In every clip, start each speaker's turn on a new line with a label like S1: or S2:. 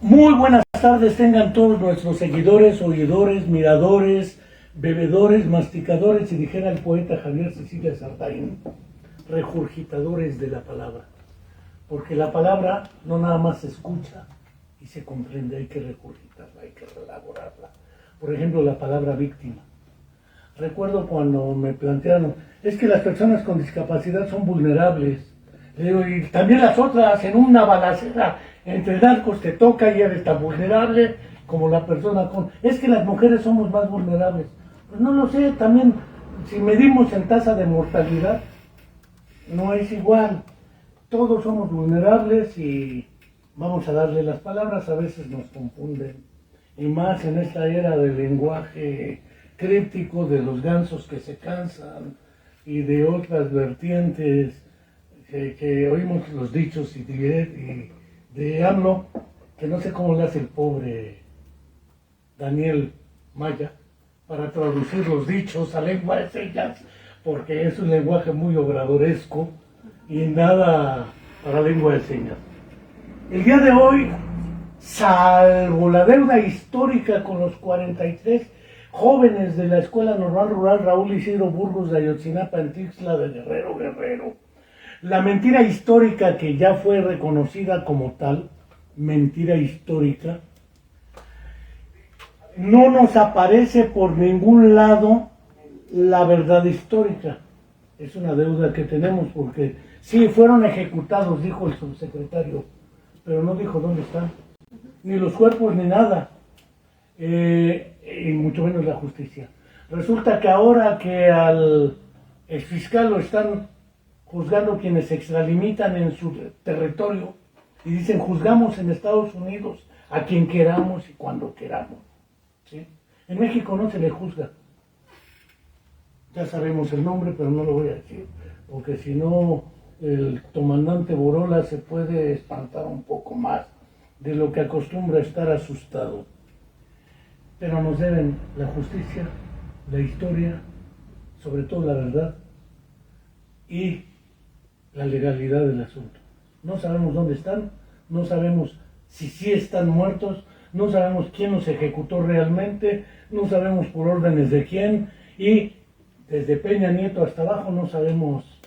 S1: Muy buenas tardes tengan todos nuestros seguidores, oidores, miradores, bebedores, masticadores y dijera el poeta Javier Cecilia Sartain, regurgitadores de la palabra. Porque la palabra no nada más se escucha y se comprende, hay que regurgitarla, hay que elaborarla. Por ejemplo, la palabra víctima. Recuerdo cuando me plantearon, es que las personas con discapacidad son vulnerables. Y también las otras, en una balacera entre narcos te toca y eres tan vulnerable como la persona con... Es que las mujeres somos más vulnerables. Pues no lo sé, también si medimos en tasa de mortalidad, no es igual. Todos somos vulnerables y vamos a darle las palabras, a veces nos confunden. Y más en esta era del lenguaje críptico, de los gansos que se cansan y de otras vertientes que oímos los dichos y de AMLO, que no sé cómo le hace el pobre Daniel Maya para traducir los dichos a lengua de señas, porque es un lenguaje muy obradoresco y nada para lengua de señas. El día de hoy, salvo la deuda histórica con los 43 jóvenes de la Escuela Normal Rural Raúl Isidro Burgos de Ayotzinapa en Tixla de Guerrero, la mentira histórica que ya fue reconocida como tal, mentira histórica, no nos aparece por ningún lado la verdad histórica. Es una deuda que tenemos porque sí, fueron ejecutados, dijo el subsecretario, pero no dijo dónde están, ni los cuerpos ni nada, y mucho menos la justicia. Resulta que ahora que al exfiscal lo están juzgando quienes se extralimitan en su territorio y dicen juzgamos en Estados Unidos a quien queramos y cuando queramos, ¿sí? En México no se le juzga, ya sabemos el nombre pero no lo voy a decir porque si no el comandante Borola se puede espantar un poco más de lo que acostumbra estar asustado, pero nos deben la justicia, la historia, sobre todo la verdad y la legalidad del asunto. No sabemos dónde están, no sabemos si sí están muertos, no sabemos quién los ejecutó realmente, no sabemos por órdenes de quién y desde Peña Nieto hasta abajo no sabemos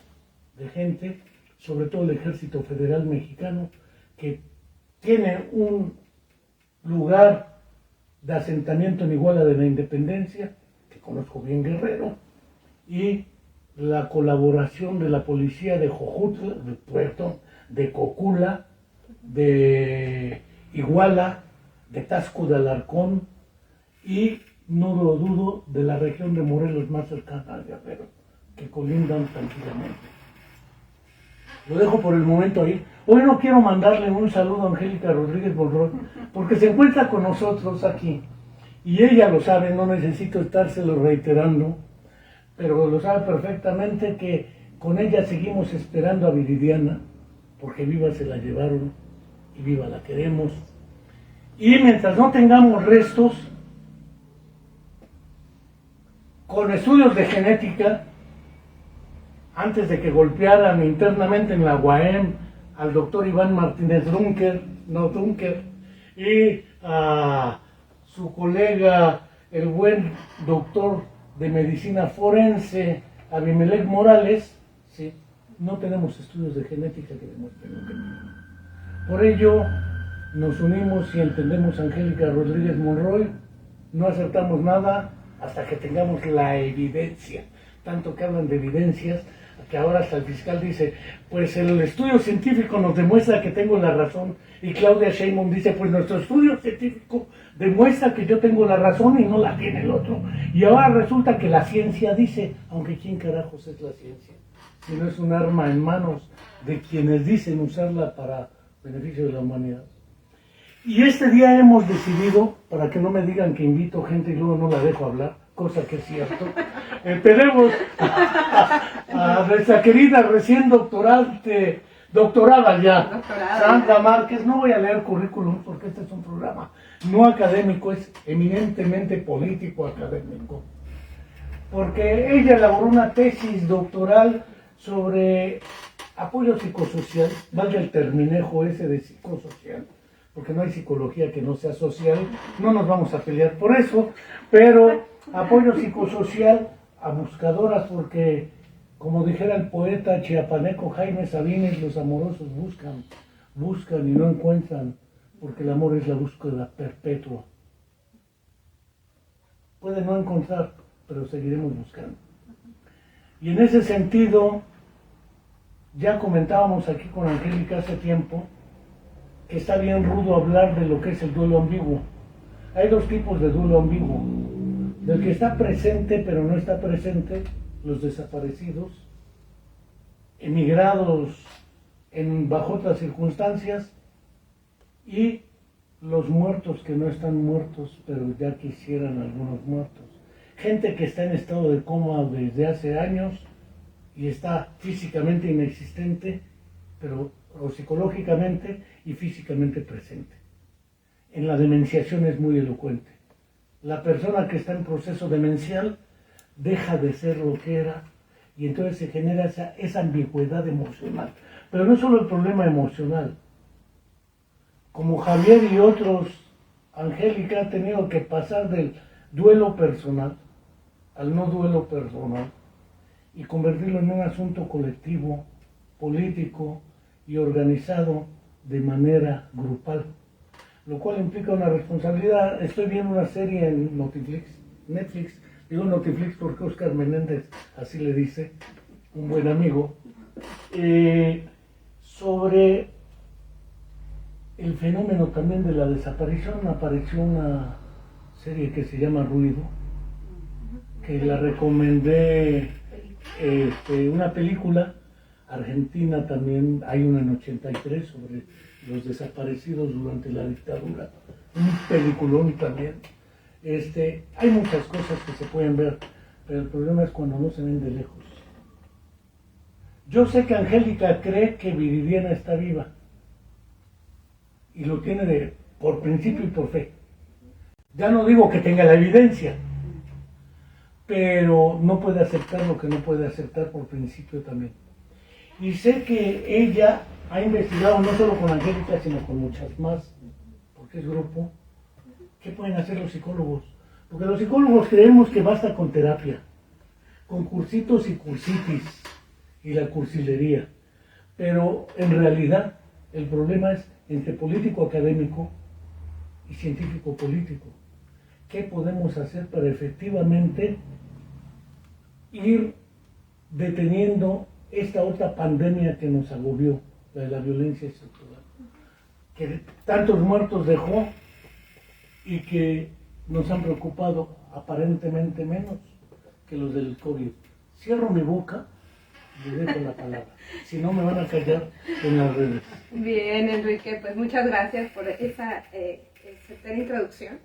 S1: de gente, sobre todo el Ejército Federal Mexicano, que tiene un lugar de asentamiento en Iguala de la Independencia, que conozco bien Guerrero, y la colaboración de la policía de Jojutla, de Cocula, de Iguala, de Tasco de Alarcón y, no lo dudo, de la región de Morelos más cercana al Guerrero, que colindan tranquilamente. Lo dejo por el momento ahí. Hoy no quiero mandarle un saludo a Angélica Rodríguez Monroy, porque se encuentra con nosotros aquí, y ella lo sabe, no necesito estárselo reiterando, pero lo sabe perfectamente que con ella seguimos esperando a Viridiana, porque viva se la llevaron y viva la queremos. Y mientras no tengamos restos, con estudios de genética, antes de que golpearan internamente en la UAM al doctor Iván Martínez Dunker, y a su colega, el buen doctor de medicina forense, Abimelech Morales, ¿sí? No tenemos estudios de genética que demuestren lo que tenemos. Por ello, nos unimos y entendemos a Angélica Rodríguez Monroy, no aceptamos nada hasta que tengamos la evidencia, tanto que hablan de evidencias, que ahora hasta el fiscal dice, pues el estudio científico nos demuestra que tengo la razón, y Claudia Sheinbaum dice, pues nuestro estudio científico demuestra que yo tengo la razón y no la tiene el otro, y ahora resulta que la ciencia dice, aunque quién carajos es la ciencia, si no es un arma en manos de quienes dicen usarla para beneficio de la humanidad. Y este día hemos decidido, para que no me digan que invito gente y luego no la dejo hablar, cosa que es cierto, tenemos a nuestra querida recién doctorada ya, Sandra Márquez. No voy a leer currículum porque este es un programa no académico, es eminentemente político académico, porque ella elaboró una tesis doctoral sobre apoyo psicosocial, valga el terminejo ese de psicosocial, porque no hay psicología que no sea social, no nos vamos a pelear por eso, pero apoyo psicosocial a buscadoras, porque como dijera el poeta chiapaneco Jaime Sabines, los amorosos buscan y no encuentran, porque el amor es la búsqueda perpetua. Puede no encontrar, pero seguiremos buscando. Y en ese sentido, ya comentábamos aquí con Angélica hace tiempo, que está bien rudo hablar de lo que es el duelo ambiguo. Hay dos tipos de duelo ambiguo: del que está presente pero no está presente, los desaparecidos, emigrados bajo otras circunstancias, y los muertos que no están muertos pero ya quisieran algunos muertos. Gente que está en estado de coma desde hace años y está físicamente inexistente, pero o psicológicamente y físicamente presente. En la demenciación es muy elocuente. La persona que está en proceso demencial deja de ser lo que era, y entonces se genera esa ambigüedad emocional. Pero no es solo el problema emocional. Como Javier y otros, Angélica ha tenido que pasar del duelo personal al no duelo personal y convertirlo en un asunto colectivo, político y organizado de manera grupal, lo cual implica una responsabilidad. Estoy viendo una serie en Netflix, digo Netflix porque Oscar Menéndez así le dice, un buen amigo, sobre el fenómeno también de la desaparición. Apareció una serie que se llama Ruido, que la recomendé, una película argentina también, hay una en 83 sobre los desaparecidos durante la dictadura, un peliculón también. Hay muchas cosas que se pueden ver, pero el problema es cuando no se ven de lejos. Yo sé que Angélica cree que Viridiana está viva, y lo tiene por principio y por fe. Ya no digo que tenga la evidencia, pero no puede aceptar lo que no puede aceptar por principio también. Y sé que ella ha investigado no solo con Angélica, sino con muchas más, porque es grupo. ¿Qué pueden hacer los psicólogos? Porque los psicólogos creemos que basta con terapia, con cursitos y cursitis y la cursilería. Pero en realidad el problema es entre político académico y científico político. ¿Qué podemos hacer para efectivamente ir deteniendo esta otra pandemia que nos agobió, la de la violencia estructural, que tantos muertos dejó y que nos han preocupado aparentemente menos que los del COVID? Cierro mi boca y le dejo la palabra, si no me van a callar en las redes.
S2: Bien, Enrique, pues muchas gracias por esa certera introducción.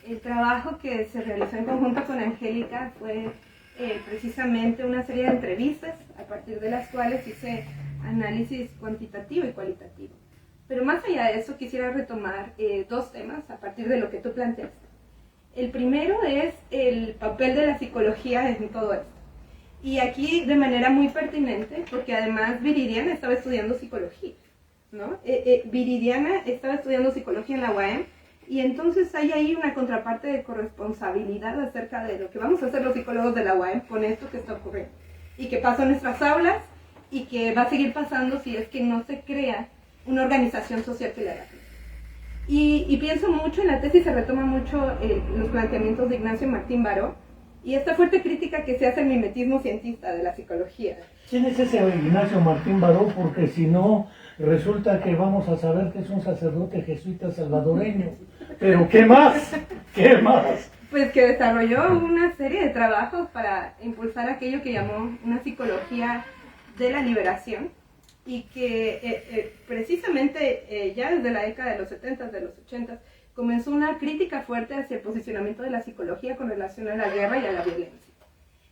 S2: El trabajo que se realizó en conjunto con Angélica fue precisamente una serie de entrevistas a partir de las cuales hice análisis cuantitativo y cualitativo. Pero más allá de eso quisiera retomar dos temas a partir de lo que tú planteaste. El primero es el papel de la psicología en todo esto. Y aquí de manera muy pertinente, porque además Viridiana estaba estudiando psicología, ¿no? Viridiana estaba estudiando psicología en la UAM, y entonces hay ahí una contraparte de corresponsabilidad acerca de lo que vamos a hacer los psicólogos de la UAM con esto que está ocurriendo, y que pasa en nuestras aulas, y que va a seguir pasando si es que no se crea una organización social que le haga. Y pienso mucho, en la tesis se retoma mucho los planteamientos de Ignacio Martín Baró, y esta fuerte crítica que se hace al mimetismo cientista de la psicología.
S1: ¿Quién es ese Ignacio Martín Baró? Porque si no, resulta que vamos a saber que es un sacerdote jesuita salvadoreño. Pero ¿qué más? ¿Qué más?
S2: Pues que desarrolló una serie de trabajos para impulsar aquello que llamó una psicología de la liberación, y que precisamente ya desde la década de los 70, de los 80, comenzó una crítica fuerte hacia el posicionamiento de la psicología con relación a la guerra y a la violencia.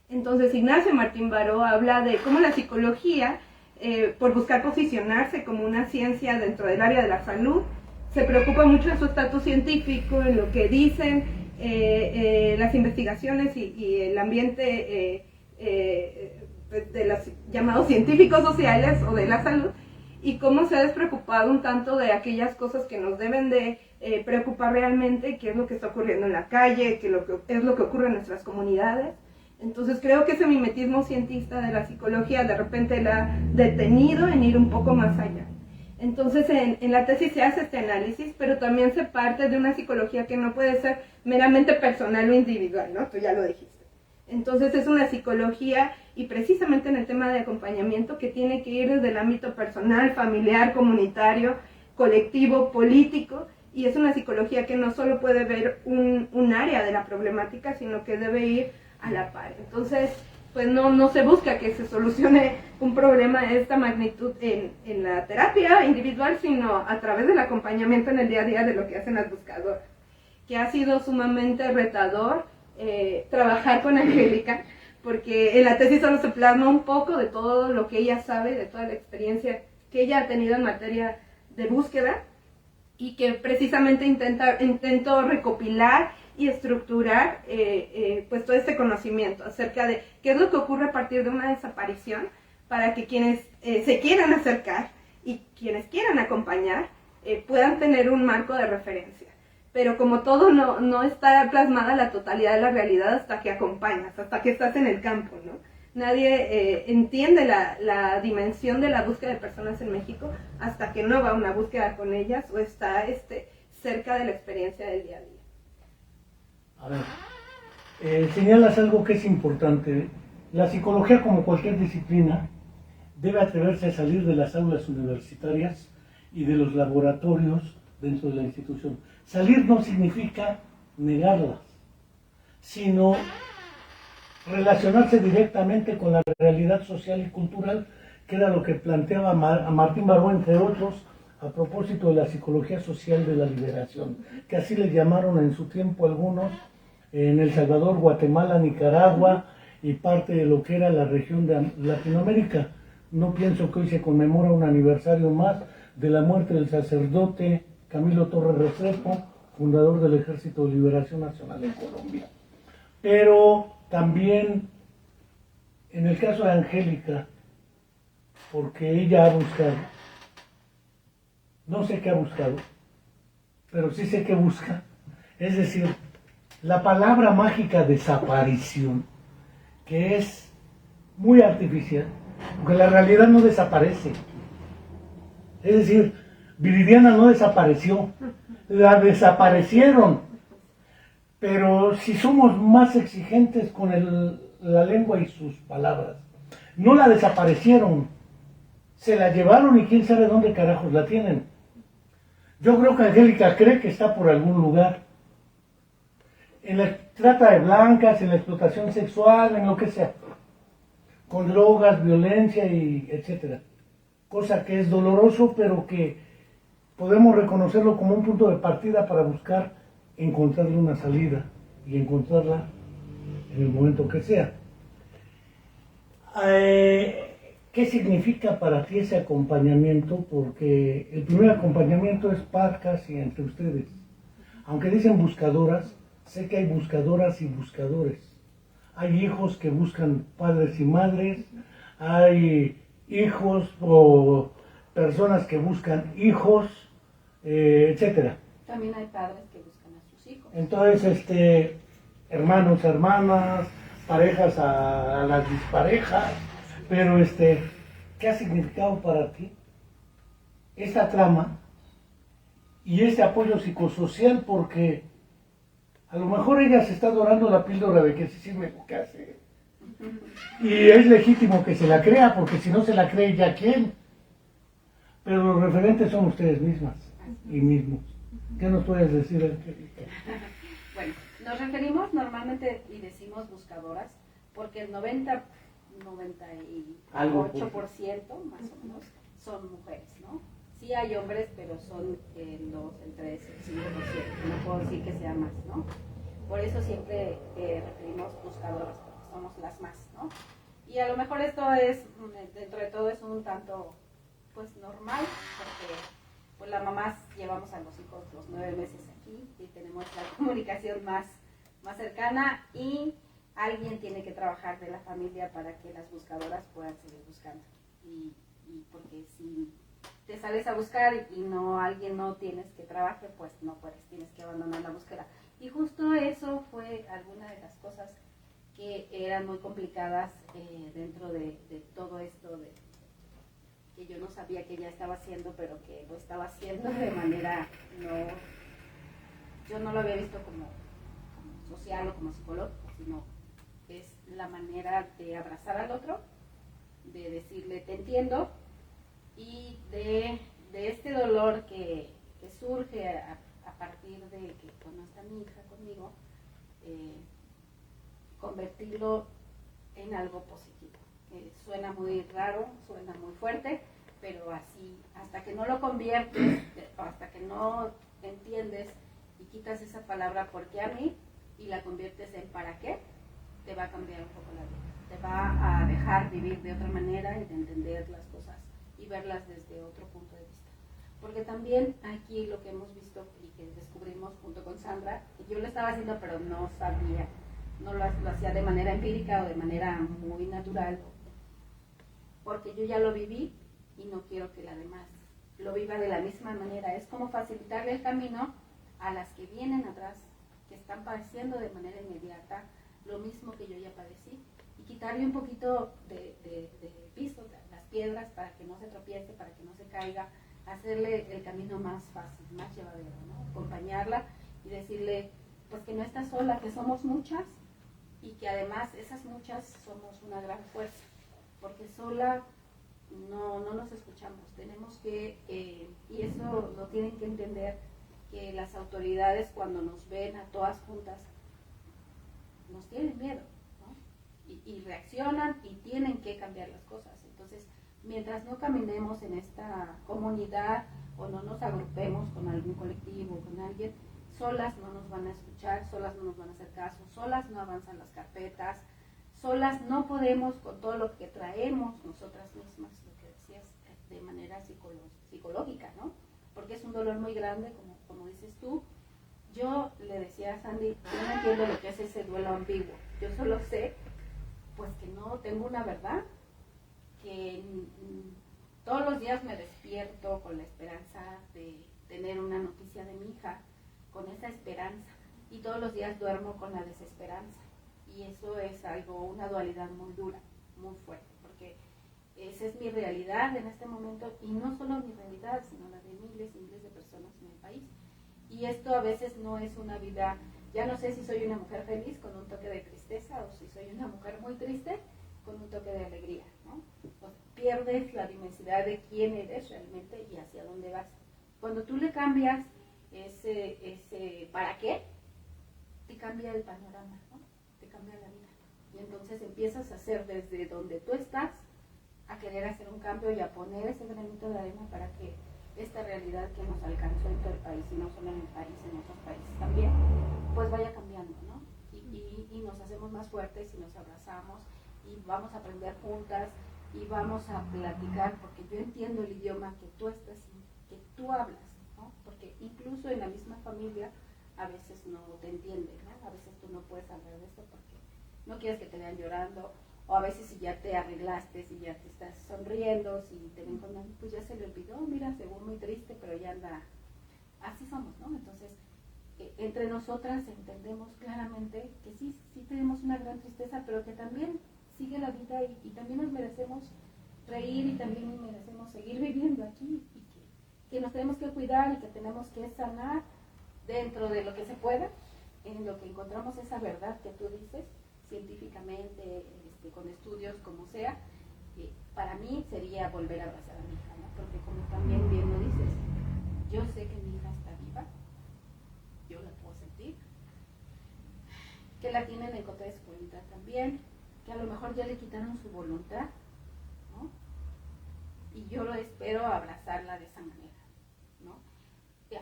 S2: Entonces Ignacio Martín Baró habla de cómo la psicología, por buscar posicionarse como una ciencia dentro del área de la salud, se preocupa mucho de su estatus científico, en lo que dicen las investigaciones y el ambiente de los llamados científicos sociales o de la salud, y cómo se ha despreocupado un tanto de aquellas cosas que nos deben de preocupar realmente, qué es lo que está ocurriendo en la calle, qué es lo que ocurre en nuestras comunidades. Entonces creo que ese mimetismo cientista de la psicología de repente la ha detenido en ir un poco más allá. Entonces en la tesis se hace este análisis, pero también se parte de una psicología que no puede ser meramente personal o individual, ¿no? Tú ya lo dijiste. Entonces es una psicología, y precisamente en el tema de acompañamiento, que tiene que ir desde el ámbito personal, familiar, comunitario, colectivo, político, y es una psicología que no solo puede ver un área de la problemática, sino que debe ir a la par. Entonces, pues no se busca que se solucione un problema de esta magnitud en la terapia individual, sino a través del acompañamiento en el día a día de lo que hacen las buscadoras, que ha sido sumamente retador trabajar con Angélica, porque en la tesis solo se plasma un poco de todo lo que ella sabe, de toda la experiencia que ella ha tenido en materia de búsqueda, y que precisamente intento recopilar y estructurar pues todo este conocimiento acerca de qué es lo que ocurre a partir de una desaparición, para que quienes se quieran acercar y quienes quieran acompañar puedan tener un marco de referencia. Pero como todo, no está plasmada la totalidad de la realidad hasta que acompañas, hasta que estás en el campo, ¿no? Nadie entiende la dimensión de la búsqueda de personas en México hasta que no va a una búsqueda con ellas o está cerca de la experiencia del día a día.
S1: A ver, señalas algo que es importante. La psicología, como cualquier disciplina, debe atreverse a salir de las aulas universitarias y de los laboratorios dentro de la institución. Salir no significa negarlas, sino relacionarse directamente con la realidad social y cultural, que era lo que planteaba a Martín Baró, entre otros, a propósito de la psicología social de la liberación, que así le llamaron en su tiempo algunos, en El Salvador, Guatemala, Nicaragua y parte de lo que era la región de Latinoamérica. No pienso que hoy se conmemora un aniversario más de la muerte del sacerdote Camilo Torres Restrepo, fundador del Ejército de Liberación Nacional en Colombia. Pero también en el caso de Angélica, porque ella ha buscado, no sé qué ha buscado, pero sí sé qué busca, es decir, la palabra mágica desaparición, que es muy artificial, porque la realidad no desaparece. Es decir, Viridiana no desapareció, la desaparecieron. Pero si somos más exigentes con la lengua y sus palabras, no la desaparecieron, se la llevaron y quién sabe dónde carajos la tienen. Yo creo que Angélica cree que está por algún lugar. En la trata de blancas, en la explotación sexual, en lo que sea. Con drogas, violencia y etcétera. Cosa que es doloroso, pero que podemos reconocerlo como un punto de partida para buscar encontrarle una salida y encontrarla en el momento que sea. ¿Qué significa para ti ese acompañamiento? Porque el primer acompañamiento es par casi entre ustedes. Aunque dicen buscadoras, sé que hay buscadoras y buscadores. Hay hijos que buscan padres y madres, hay hijos o personas que buscan hijos, etcétera.
S3: También hay padres que buscan a sus hijos.
S1: Entonces, hermanos, hermanas, parejas a las disparejas, pero ¿qué ha significado para ti esta trama y este apoyo psicosocial? Porque a lo mejor ella se está dorando la píldora de que sí sirve lo que hace. Y es legítimo que se la crea, porque si no se la cree ya quién. Pero los referentes son ustedes mismas y mismos. ¿Qué nos puedes decir, Angélica?
S3: Bueno, nos referimos normalmente y decimos buscadoras porque el 98% más o menos son mujeres, ¿no? Sí hay hombres, pero son el 2, el 3, el 5%, no puedo decir que sea más, ¿no? Por eso siempre referimos buscadoras, porque somos las más, ¿no? Y a lo mejor esto es, dentro de todo, es un tanto, pues, normal, porque pues las mamás llevamos a los hijos los 9 meses aquí y tenemos la comunicación más cercana, y alguien tiene que trabajar de la familia para que las buscadoras puedan seguir buscando. Y porque si te sales a buscar y no alguien no tienes que trabaje, pues no puedes, tienes que abandonar la búsqueda. Y justo eso fue alguna de las cosas que eran muy complicadas dentro de todo esto de que yo no sabía que ya estaba haciendo, pero que lo estaba haciendo de manera no, yo no lo había visto como social o como psicológico, sino es la manera de abrazar al otro, de decirle te entiendo, y de este dolor que surge a partir de que cuando está mi hija conmigo, convertirlo en algo positivo. Suena muy raro, suena muy fuerte, pero así, hasta que no lo conviertes, hasta que no entiendes y quitas esa palabra ¿por qué a mí? Y la conviertes en ¿para qué? Te va a cambiar un poco la vida. Te va a dejar vivir de otra manera y de entender las cosas y verlas desde otro punto de vista. Porque también aquí lo que hemos visto y que descubrimos junto con Sandra, que yo lo estaba haciendo pero no sabía, no lo hacía de manera empírica o de manera muy natural, porque yo ya lo viví y no quiero que la demás lo viva de la misma manera. Es como facilitarle el camino a las que vienen atrás, que están padeciendo de manera inmediata lo mismo que yo ya padecí, y quitarle un poquito de piso, las piedras, para que no se tropiece, para que no se caiga, hacerle el camino más fácil, más llevadero, ¿no? Acompañarla y decirle pues que no está sola, que somos muchas y que además esas muchas somos una gran fuerza, porque sola no nos escuchamos. Tenemos que, y eso lo tienen que entender, que las autoridades cuando nos ven a todas juntas nos tienen miedo, ¿no? Y reaccionan y tienen que cambiar las cosas. Entonces, mientras no caminemos en esta comunidad o no nos agrupemos con algún colectivo, con alguien, solas no nos van a escuchar, solas no nos van a hacer caso, solas no avanzan las carpetas, solas no podemos con todo lo que traemos nosotras mismas, lo que decías, de manera psicológica, ¿no? Porque es un dolor muy grande, como dices tú. Yo le decía a Sandy, yo no entiendo lo que es ese duelo ambiguo, yo solo sé pues que no tengo una verdad, que todos los días me despierto con la esperanza de tener una noticia de mi hija, con esa esperanza, y todos los días duermo con la desesperanza, y eso es algo, una dualidad muy dura, muy fuerte, porque esa es mi realidad en este momento, y no solo mi realidad, sino la de miles y miles de personas en el país. Y esto a veces no es una vida, ya no sé si soy una mujer feliz con un toque de tristeza o si soy una mujer muy triste con un toque de alegría, ¿no? O sea, pierdes la dimensidad de quién eres realmente y hacia dónde vas. Cuando tú le cambias ese ¿para qué? Te cambia el panorama, ¿no? Te cambia la vida. Y entonces empiezas a hacer desde donde tú estás, a querer hacer un cambio y a poner ese granito de arena para que esta realidad que nos alcanzó en todo el país, y no solo en el país, en otros países también, pues vaya cambiando, ¿no? Y nos hacemos más fuertes y nos abrazamos y vamos a aprender juntas y vamos a platicar, porque yo entiendo el idioma que tú estás, que tú hablas, ¿no? Porque incluso en la misma familia a veces no te entienden, ¿no? A veces tú no puedes hablar de esto porque no quieres que te vean llorando, o a veces si ya te arreglaste, si ya te estás sonriendo, si te ven con algo, pues ya se le olvidó, mira, según muy triste, pero ya anda, así somos, ¿no? Entonces, entre nosotras entendemos claramente que sí tenemos una gran tristeza, pero que también sigue la vida y también nos merecemos reír y también nos merecemos seguir viviendo aquí, y que nos tenemos que cuidar y que tenemos que sanar dentro de lo que se pueda, en lo que encontramos esa verdad que tú dices, científicamente, con estudios, como sea. Para mí sería volver a abrazar a mi hija, ¿no? Porque como también bien lo dices, yo sé que mi hija está viva, yo la puedo sentir, que la tienen en contra de su voluntad también, que a lo mejor ya le quitaron su voluntad, ¿no? Y yo lo espero abrazarla de esa manera, ¿no?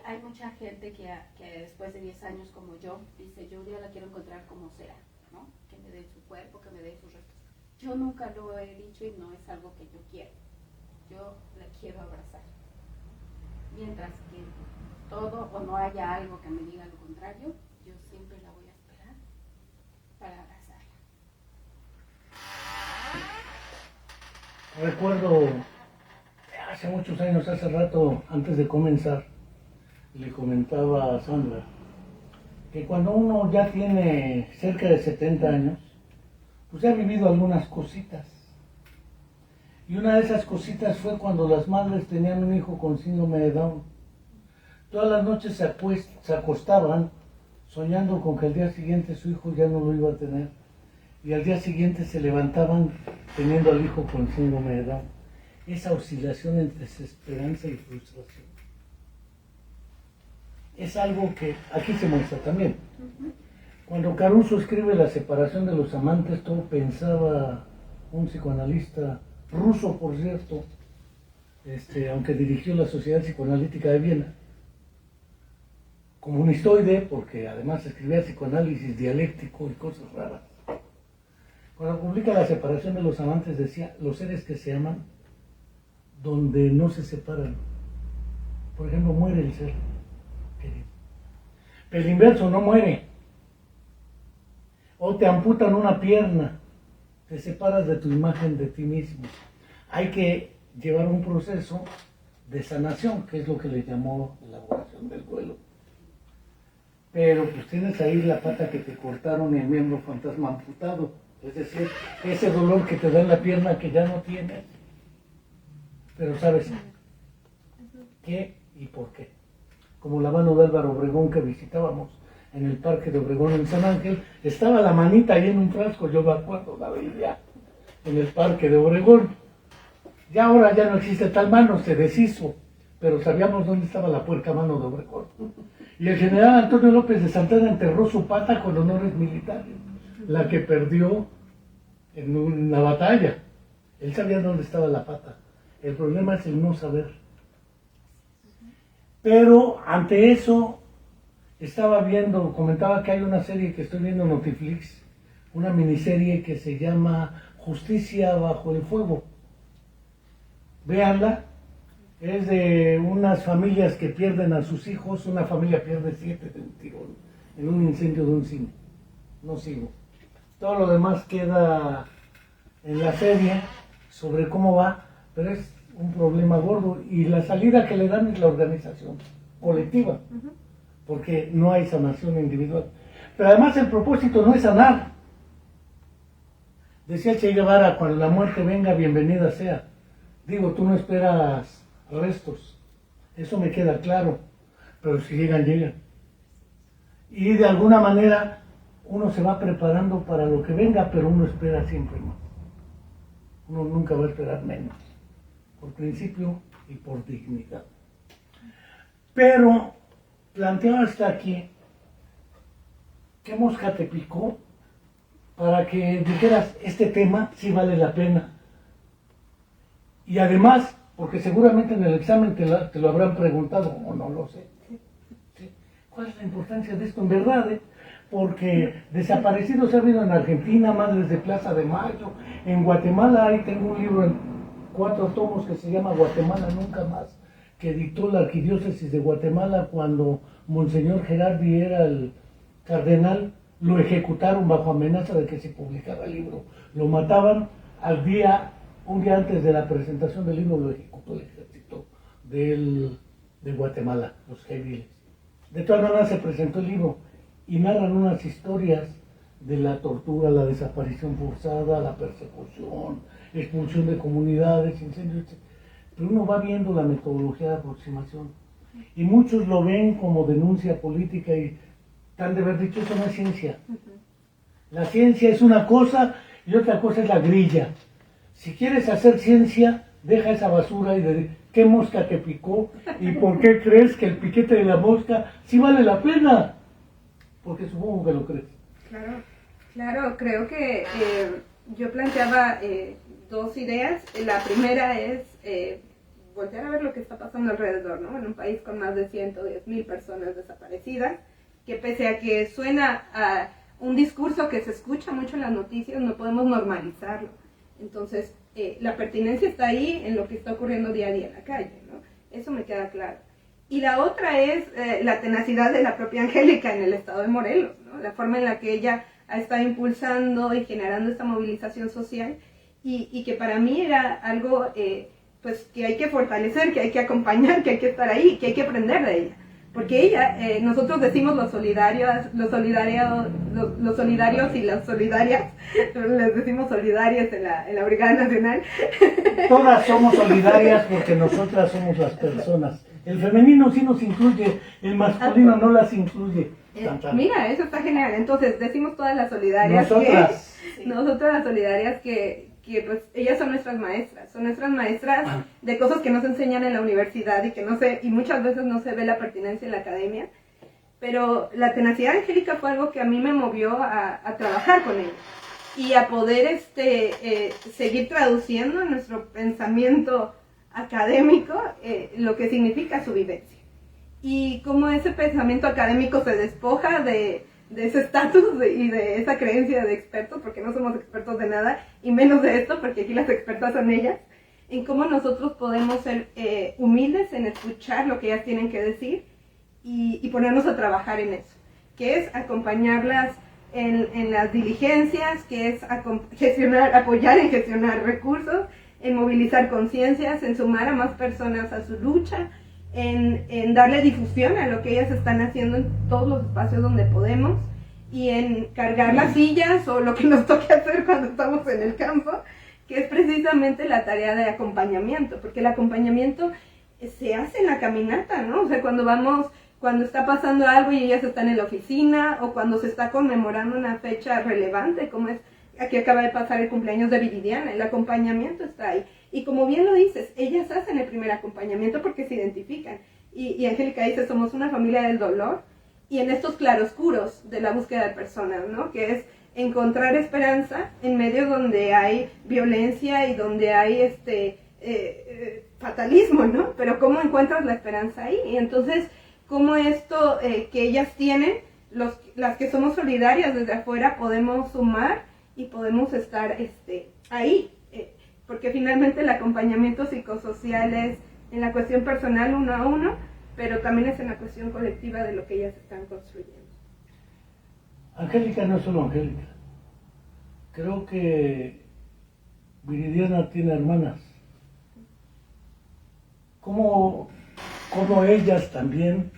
S3: Hay mucha gente que después de 10 años como yo, dice, yo ya la quiero encontrar como sea, ¿no? Que me dé su cuerpo, que me dé sus restos. Yo nunca lo he dicho y no es algo que yo quiero. Yo la quiero abrazar. Mientras que todo o no haya algo que me diga lo contrario, yo siempre la voy a esperar para abrazarla.
S1: Recuerdo Hace muchos años, hace rato, antes de comenzar, le comentaba a Sandra que cuando uno ya tiene cerca de 70 años, pues ya ha vivido algunas cositas. Y una de esas cositas fue cuando las madres tenían un hijo con síndrome de Down. Todas las noches se acostaban soñando con que al día siguiente su hijo ya no lo iba a tener. Y al día siguiente se levantaban teniendo al hijo con síndrome de Down. Esa oscilación entre desesperanza y frustración es algo que aquí se muestra también. Cuando Caruso escribe La separación de los amantes, todo pensaba un psicoanalista ruso, por cierto, aunque dirigió la Sociedad Psicoanalítica de Viena, comunistoide, porque además escribía psicoanálisis dialéctico y cosas raras. Cuando publica La separación de los amantes decía, los seres que se aman donde no se separan. Por ejemplo, muere el ser querido. El inverso, no muere. O te amputan una pierna, te separas de tu imagen de ti mismo. Hay que llevar un proceso de sanación, que es lo que le llamó elaboración del duelo. Pero pues tienes ahí la pata que te cortaron y el miembro fantasma amputado. Es decir, ese dolor que te da en la pierna que ya no tienes. Pero sabes qué y por qué. Como la mano de Álvaro Obregón que visitábamos en el parque de Obregón en San Ángel, estaba la manita ahí en un frasco, yo me acuerdo, la veía en el parque de Obregón. Ya ahora ya no existe tal mano, se deshizo, pero sabíamos dónde estaba la puerca mano de Obregón. Y el general Antonio López de Santana enterró su pata con honores militares, la que perdió en una batalla. Él sabía dónde estaba la pata. El problema es el no saber. Pero ante eso, comentaba que hay una serie que estoy viendo en Notiflix, una miniserie que se llama Justicia bajo el fuego. Véanla, es de unas familias que pierden a sus hijos, una familia pierde 7 de un tirón, en un incendio de un cine. No sigo. Todo lo demás queda en la serie sobre cómo va, pero es un problema gordo y la salida que le dan es la organización colectiva, porque no hay sanación individual. Pero además el propósito no es sanar. Decía Che Guevara, cuando la muerte venga, bienvenida sea. Digo, tú no esperas restos, eso me queda claro, pero si llegan, llegan. Y de alguna manera uno se va preparando para lo que venga, pero uno espera siempre más. Uno nunca va a esperar menos, por principio y por dignidad. Pero planteaba hasta aquí, ¿qué mosca te picó para que dijeras, este tema sí vale la pena? Y además, porque seguramente en el examen te lo habrán preguntado, o no lo sé. ¿Sí? ¿Cuál es la importancia de esto en verdad? Porque desaparecidos ha habido en Argentina, Madres de Plaza de Mayo, en Guatemala, ahí tengo un libro en 4 tomos que se llama Guatemala Nunca Más, que dictó la arquidiócesis de Guatemala cuando Monseñor Gerardi era el cardenal, lo ejecutaron bajo amenaza de que se publicara el libro. Lo mataban un día antes de la presentación del libro, lo ejecutó el ejército de Guatemala, los civiles. De todas maneras se presentó el libro y narran unas historias de la tortura, la desaparición forzada, la persecución, expulsión de comunidades, incendios, etc. Pero uno va viendo la metodología de aproximación y muchos lo ven como denuncia política y tan de haber dicho, eso no es ciencia. La ciencia es una cosa y otra cosa es la grilla. Si quieres hacer ciencia, deja esa basura y de qué mosca te picó y por qué crees que el piquete de la mosca sí vale la pena. Porque supongo que lo crees.
S2: Claro, creo que yo planteaba 2 ideas. La primera es voltear a ver lo que está pasando alrededor, ¿no? En un país con más de 110,000 personas desaparecidas, que pese a que suena a un discurso que se escucha mucho en las noticias, no podemos normalizarlo. Entonces, la pertinencia está ahí en lo que está ocurriendo día a día en la calle, ¿no? Eso me queda claro. Y la otra es la tenacidad de la propia Angélica en el estado de Morelos, ¿no? La forma en la que ella ha estado impulsando y generando esta movilización social y que para mí era algo pues que hay que fortalecer, que hay que acompañar, que hay que estar ahí, que hay que aprender de ella. Porque ella, nosotros decimos los solidarios y las solidarias, les decimos solidarias en la Brigada Nacional.
S1: Todas somos solidarias porque nosotras somos las personas. El femenino sí nos incluye, el masculino no las incluye.
S2: Mira, eso está genial. Entonces, decimos todas las solidarias. Nosotras las solidarias que pues ellas son nuestras maestras de cosas que no se enseñan en la universidad y muchas veces no se ve la pertinencia en la academia. Pero la tenacidad angélica fue algo que a mí me movió a trabajar con ella y a poder seguir traduciendo en nuestro pensamiento académico lo que significa su vivencia. Y cómo ese pensamiento académico se despoja de ese estatus y de esa creencia de expertos, porque no somos expertos de nada, y menos de esto, porque aquí las expertas son ellas, en cómo nosotros podemos ser humildes en escuchar lo que ellas tienen que decir y ponernos a trabajar en eso, que es acompañarlas en las diligencias, que es apoyar en gestionar recursos, en movilizar conciencias, en sumar a más personas a su lucha, en darle difusión a lo que ellas están haciendo en todos los espacios donde podemos y en cargar las sillas o lo que nos toque hacer cuando estamos en el campo, que es precisamente la tarea de acompañamiento, porque el acompañamiento se hace en la caminata, ¿no? O sea, cuando está pasando algo y ellas están en la oficina o cuando se está conmemorando una fecha relevante, como es aquí acaba de pasar el cumpleaños de Viridiana, el acompañamiento está ahí. Y como bien lo dices, ellas hacen el primer acompañamiento porque se identifican. Y Angélica dice, somos una familia del dolor. Y en estos claroscuros de la búsqueda de personas, ¿no? Que es encontrar esperanza en medios donde hay violencia y donde hay fatalismo, ¿no? Pero ¿cómo encuentras la esperanza ahí? Y entonces, ¿cómo esto que ellas tienen, las que somos solidarias desde afuera, podemos sumar y podemos estar ahí? Porque finalmente el acompañamiento psicosocial es en la cuestión personal uno a uno, pero también es en la cuestión colectiva de lo que ellas están construyendo.
S1: Angélica no es solo Angélica. Creo que Viridiana tiene hermanas. Como ellas también,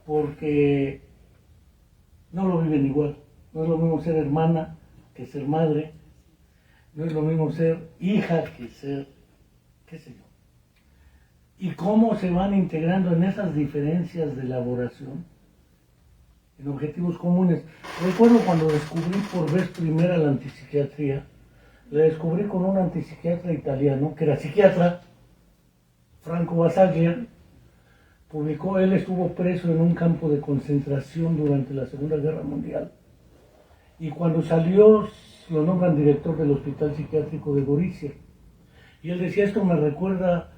S1: porque no lo viven igual. No es lo mismo ser hermana que ser madre. No es lo mismo ser hija que ser, qué sé yo. Y cómo se van integrando en esas diferencias de elaboración, en objetivos comunes. Recuerdo cuando descubrí por vez primera la antipsiquiatría, la descubrí con un antipsiquiatra italiano, que era psiquiatra, Franco Basaglia. Él estuvo preso en un campo de concentración durante la Segunda Guerra Mundial. Y cuando salió, lo nombran director del Hospital Psiquiátrico de Gorizia. Y él decía, esto me recuerda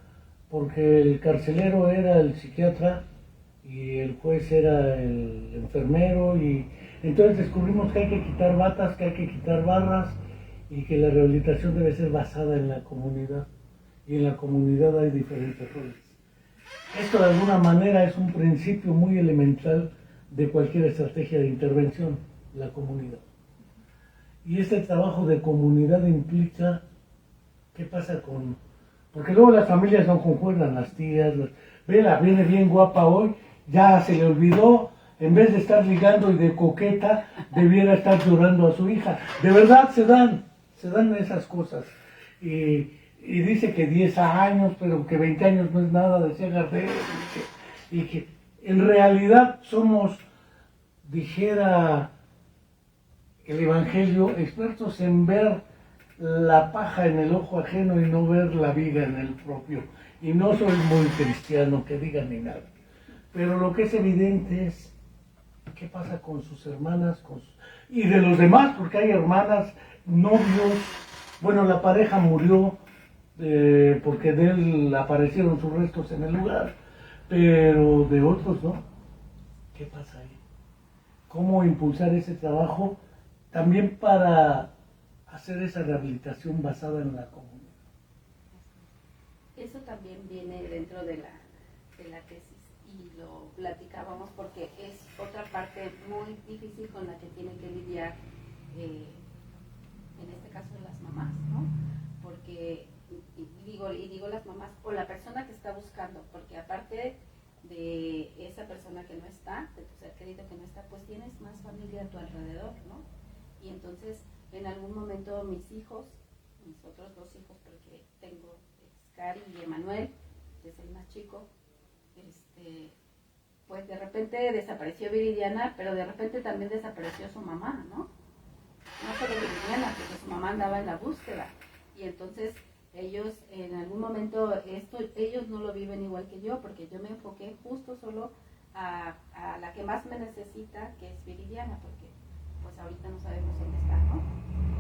S1: porque el carcelero era el psiquiatra y el juez era el enfermero, y entonces descubrimos que hay que quitar batas, que hay que quitar barras y que la rehabilitación debe ser basada en la comunidad, y en la comunidad hay diferentes roles. Esto de alguna manera es un principio muy elemental de cualquier estrategia de intervención, la comunidad. Y este trabajo de comunidad implica, ¿qué pasa con...? Porque luego las familias no concuerdan, las tías, vela, viene bien guapa hoy, ya se le olvidó, en vez de estar ligando y de coqueta, debiera estar llorando a su hija. De verdad se dan esas cosas. Y dice que 10 años, pero que 20 años no es nada, decía Gardel, y que en realidad somos, dijera el Evangelio, expertos en ver la paja en el ojo ajeno y no ver la viga en el propio. Y no soy muy cristiano que diga ni nada. Pero lo que es evidente es qué pasa con sus hermanas y de los demás, porque hay hermanas, novios. Bueno, la pareja murió porque de él aparecieron sus restos en el lugar, pero de otros no. ¿Qué pasa ahí? ¿Cómo impulsar ese trabajo también para hacer esa rehabilitación basada en la comunidad?
S3: Eso también viene dentro de la tesis y lo platicábamos porque es otra parte muy difícil con la que tienen que lidiar, en este caso las mamás, ¿no? Porque digo las mamás, o la persona que está buscando, porque aparte de esa persona que no está, de tu ser querido que no está, pues tienes más familia a tu alrededor, ¿no? Y entonces, en algún momento mis hijos, mis otros 2 hijos, porque tengo Cari y Emanuel, que es el más chico, pues de repente desapareció Viridiana, pero de repente también desapareció su mamá, ¿no? No solo Viridiana, porque su mamá andaba en la búsqueda. Y entonces ellos en algún momento, ellos no lo viven igual que yo, porque yo me enfoqué justo solo a la que más me necesita, que es Viridiana, porque pues ahorita no sabemos dónde está, ¿no?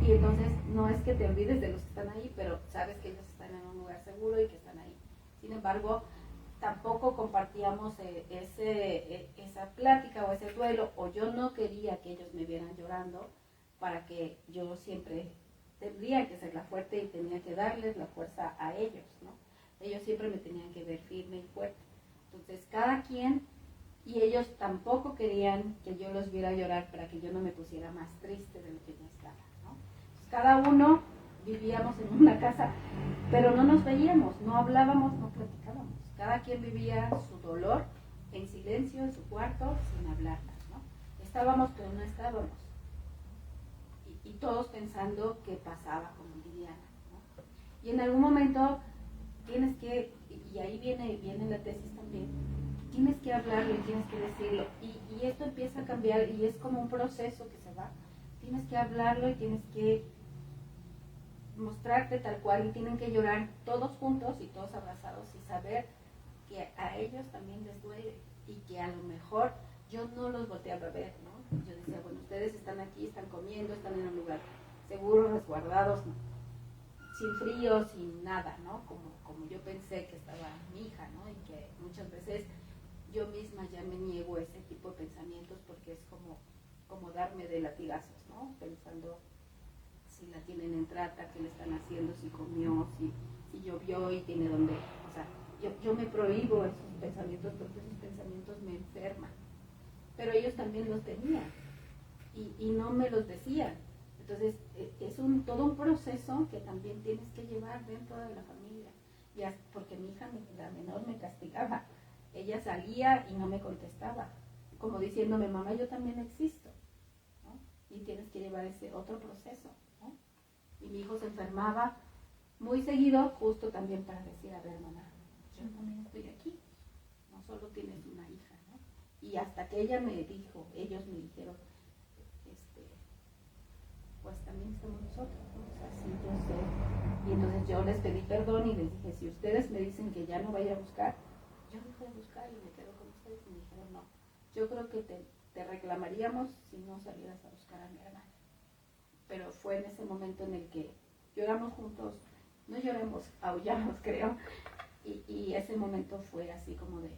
S3: Y entonces no es que te olvides de los que están ahí, pero sabes que ellos están en un lugar seguro y que están ahí. Sin embargo, tampoco compartíamos esa plática o ese duelo, o yo no quería que ellos me vieran llorando, para que yo siempre tendría que ser la fuerte y tenía que darles la fuerza a ellos, ¿no? Ellos siempre me tenían que ver firme y fuerte. Entonces, cada quien, y ellos tampoco querían que yo los viera llorar para que yo no me pusiera más triste de lo que ya estaba, ¿no? Entonces, cada uno vivíamos en una casa, pero no nos veíamos, no hablábamos, no platicábamos. Cada quien vivía su dolor en silencio, en su cuarto, sin hablarnos, ¿no? Estábamos, pero no estábamos. Y todos pensando qué pasaba con Viviana, ¿no? Y en algún momento tienes que, y ahí viene la tesis también, tienes que hablarlo y tienes que decirlo. Y esto empieza a cambiar y es como un proceso que se va. Tienes que hablarlo y tienes que mostrarte tal cual y tienen que llorar todos juntos y todos abrazados y saber que a ellos también les duele y que a lo mejor yo no los volteaba a ver, ¿no? Yo decía, bueno, ustedes están aquí, están comiendo, están en un lugar seguro, resguardados, ¿no? Sin frío, sin nada, ¿no? Como yo pensé que estaba mi hija, ¿no? Y que muchas veces yo misma ya me niego a ese tipo de pensamientos porque es como darme de latigazos, ¿no? Pensando si la tienen en trata, qué le están haciendo, si comió, si llovió y tiene dónde, o sea, yo me prohíbo esos pensamientos porque esos pensamientos me enferman, pero ellos también los tenían y no me los decían. Entonces es todo un proceso que también tienes que llevar dentro de la familia, porque mi hija, la menor, me castigaba. Ella salía y no me contestaba, como diciéndome, mamá, yo también existo, ¿no? Y tienes que llevar ese otro proceso, ¿no? Y mi hijo se enfermaba muy seguido, justo también para decir, a ver, mamá, yo también estoy aquí, no solo tienes una hija, ¿no? Y hasta que ella me dijo, ellos me dijeron, pues también estamos nosotros, ¿no? O sea, sí, yo sé. Y entonces yo les pedí perdón y les dije, si ustedes me dicen que ya no vaya a buscar, yo dejo de buscar y me quedo con ustedes. Y me dijeron, no, yo creo que te reclamaríamos si no salieras a buscar a mi hermana. Pero fue en ese momento en el que lloramos juntos, no lloramos, aullamos, creo. Y ese momento fue así como de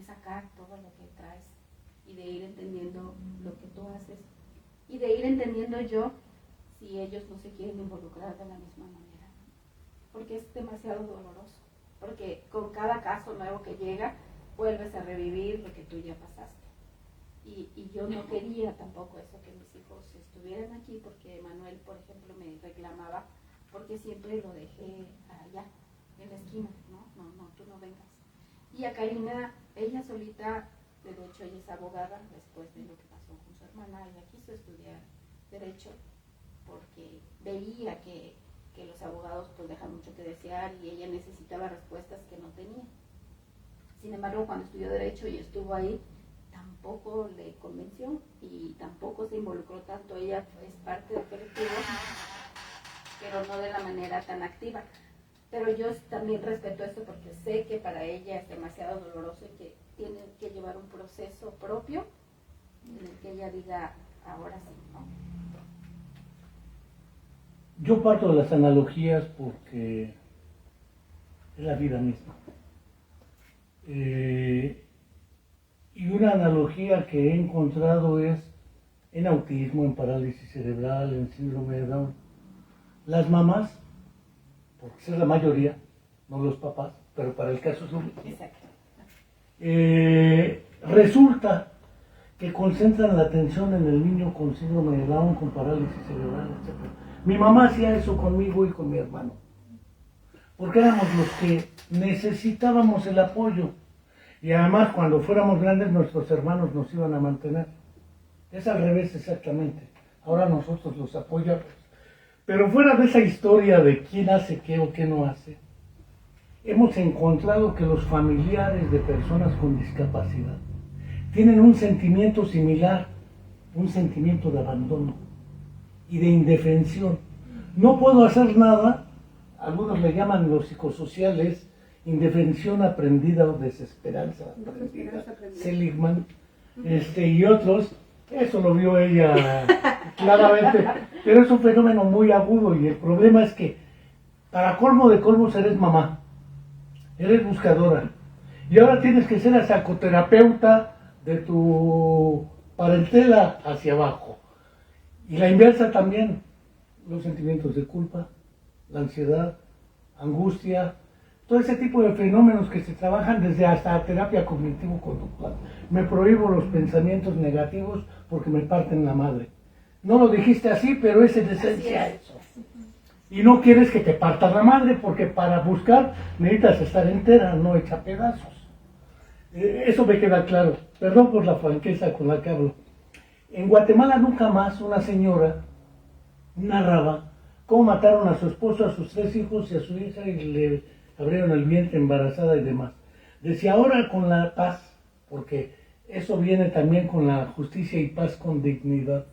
S3: sacar todo lo que traes y de ir entendiendo lo que tú haces y de ir entendiendo yo si ellos no se quieren involucrar de la misma manera, porque es demasiado doloroso, porque con cada caso nuevo que llega vuelves a revivir lo que tú ya pasaste y yo no quería tampoco eso, que mis hijos estuvieran aquí, porque Manuel, por ejemplo, me reclamaba porque siempre lo dejé allá en la esquina, no, tú no vengas. Y a Karina, ella solita, de hecho ella es abogada después de lo que pasó con su hermana, ella quiso estudiar Derecho porque veía que los abogados pues dejan mucho que desear y ella necesitaba respuestas que no tenía. Sin embargo, cuando estudió Derecho y estuvo ahí, tampoco le convenció y tampoco se involucró tanto. Ella es parte del colectivo, pero no de la manera tan activa. Pero yo también respeto esto porque sé que para ella es demasiado doloroso y que tiene que llevar un proceso propio en el que ella diga, ahora sí, ¿no?
S1: Yo parto de las analogías porque es la vida misma. Y una analogía que he encontrado es en autismo, en parálisis cerebral, en síndrome de Down. Las mamás, porque es la mayoría, no los papás, pero para el caso es lo mismo.
S3: Exacto.
S1: Resulta que concentran la atención en el niño con síndrome de Down, con parálisis cerebral, etc. Mi mamá hacía eso conmigo y con mi hermano. porque éramos los que necesitábamos el apoyo. Y además, cuando fuéramos grandes, nuestros hermanos nos iban a mantener. Es al revés exactamente. Ahora nosotros los apoyamos. Pero fuera de esa historia de quién hace qué o qué no hace, hemos encontrado que los familiares de personas con discapacidad tienen un sentimiento similar, un sentimiento de abandono y de indefensión. No puedo hacer nada, algunos le llaman los psicosociales, indefensión aprendida o desesperanza aprendida, Seligman, y otros, eso lo vio ella claramente, pero es un fenómeno muy agudo y el problema es que para colmo de colmos eres mamá, eres buscadora y ahora tienes que ser la psicoterapeuta de tu parentela hacia abajo y la inversa también, los sentimientos de culpa, la ansiedad, angustia, todo ese tipo de fenómenos que se trabajan desde hasta terapia cognitivo-conductual. Me prohíbo los pensamientos negativos porque me parten la madre. No lo dijiste así, pero es en esencia eso. Y no quieres que te parta la madre porque para buscar necesitas estar entera, no hecha pedazos. Eso me queda claro. Perdón por la franqueza con la que hablo. En Guatemala nunca más una señora narraba cómo mataron a su esposo, a sus 3 hijos y a su hija y le abrieron el vientre embarazada y demás. Decía, ahora con la paz, porque eso viene también con la justicia y paz con dignidad.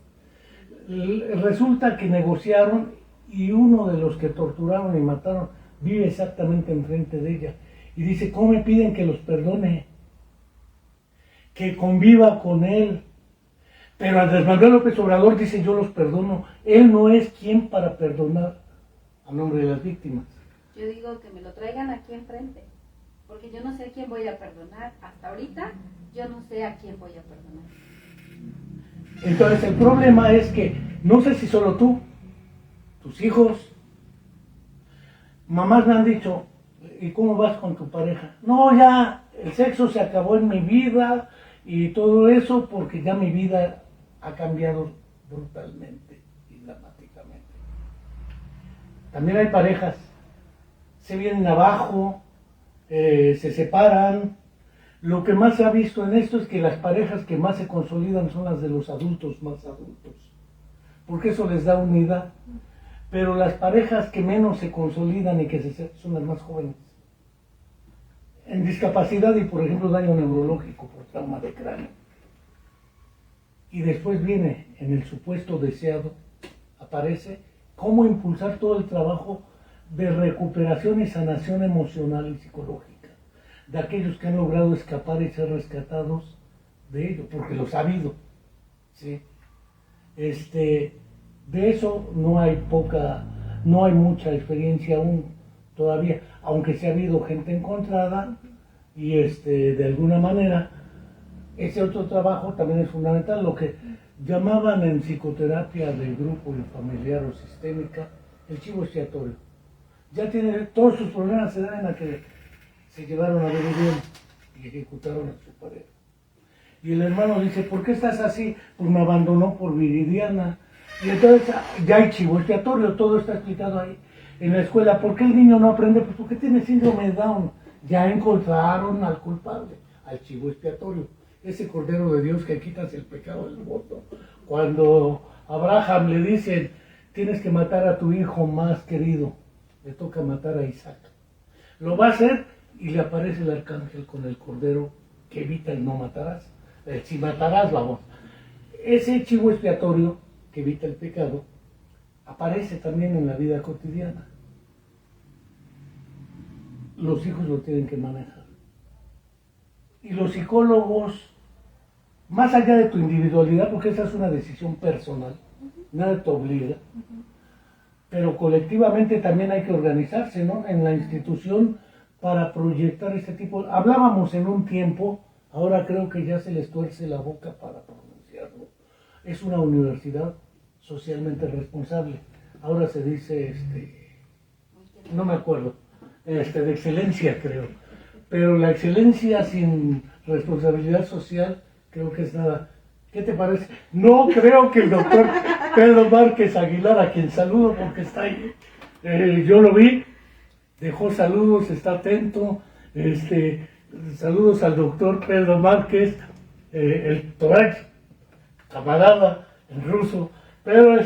S1: Resulta que negociaron y uno de los que torturaron y mataron vive exactamente enfrente de ella. Y dice, ¿cómo me piden que los perdone? Que conviva con él. Pero Andrés Manuel López Obrador dice, yo los perdono. Él no es quien para perdonar a nombre de las víctimas.
S3: Yo digo que me lo traigan aquí enfrente, porque yo no sé a quién voy a perdonar. Hasta ahorita yo no sé a quién voy a perdonar.
S1: Entonces el problema es que no sé si solo tú, tus hijos, mamás me han dicho, ¿y cómo vas con tu pareja? No, ya el sexo se acabó en mi vida y todo eso porque ya mi vida ha cambiado brutalmente y dramáticamente. También hay parejas, se vienen abajo, se separan. Lo que más se ha visto en esto es que las parejas que más se consolidan son las de los adultos más adultos, porque eso les da unidad. Pero las parejas que menos se consolidan y que son las más jóvenes. En discapacidad y, por ejemplo, daño neurológico por trauma de cráneo. Y después viene, en el supuesto deseado, aparece cómo impulsar todo el trabajo de recuperación y sanación emocional y psicológica de aquellos que han logrado escapar y ser rescatados de ello, porque los ha habido, ¿sí? De eso no hay mucha experiencia aún todavía, aunque se ha habido gente encontrada y de alguna manera ese otro trabajo también es fundamental, lo que llamaban en psicoterapia de grupo y familiar o sistémica el chivo expiatorio. Ya tiene todos sus problemas, se deben a que se llevaron a Viridiana y ejecutaron a su pareja. Y el hermano dice, ¿por qué estás así? Pues me abandonó por Viridiana. Y entonces ya hay chivo expiatorio, todo está explicado ahí en la escuela. ¿Por qué el niño no aprende? Pues porque tiene síndrome de Down. Ya encontraron al culpable, al chivo expiatorio. Ese Cordero de Dios que quitas el pecado del mundo. Cuando a Abraham le dicen, tienes que matar a tu hijo más querido, le toca matar a Isaac. Lo va a hacer y le aparece el arcángel con el Cordero que evita el no matarás. Si matarás, vamos. Ese chivo expiatorio que evita el pecado aparece también en la vida cotidiana. Los hijos lo tienen que manejar. Y los psicólogos, más allá de tu individualidad, porque esa es una decisión personal, nadie te obliga, pero colectivamente también hay que organizarse, ¿no? En la institución para proyectar este tipo. Hablábamos en un tiempo, ahora creo que ya se les tuerce la boca para pronunciarlo. Es una universidad socialmente responsable. Ahora se dice, no me acuerdo, de excelencia creo. Pero la excelencia sin responsabilidad social creo que es nada. ¿Qué te parece? No creo que el doctor Pedro Márquez Aguilar, a quien saludo porque está ahí, yo lo vi, dejó saludos, está atento. Saludos al doctor Pedro Márquez, el Torach, camarada en ruso. Pero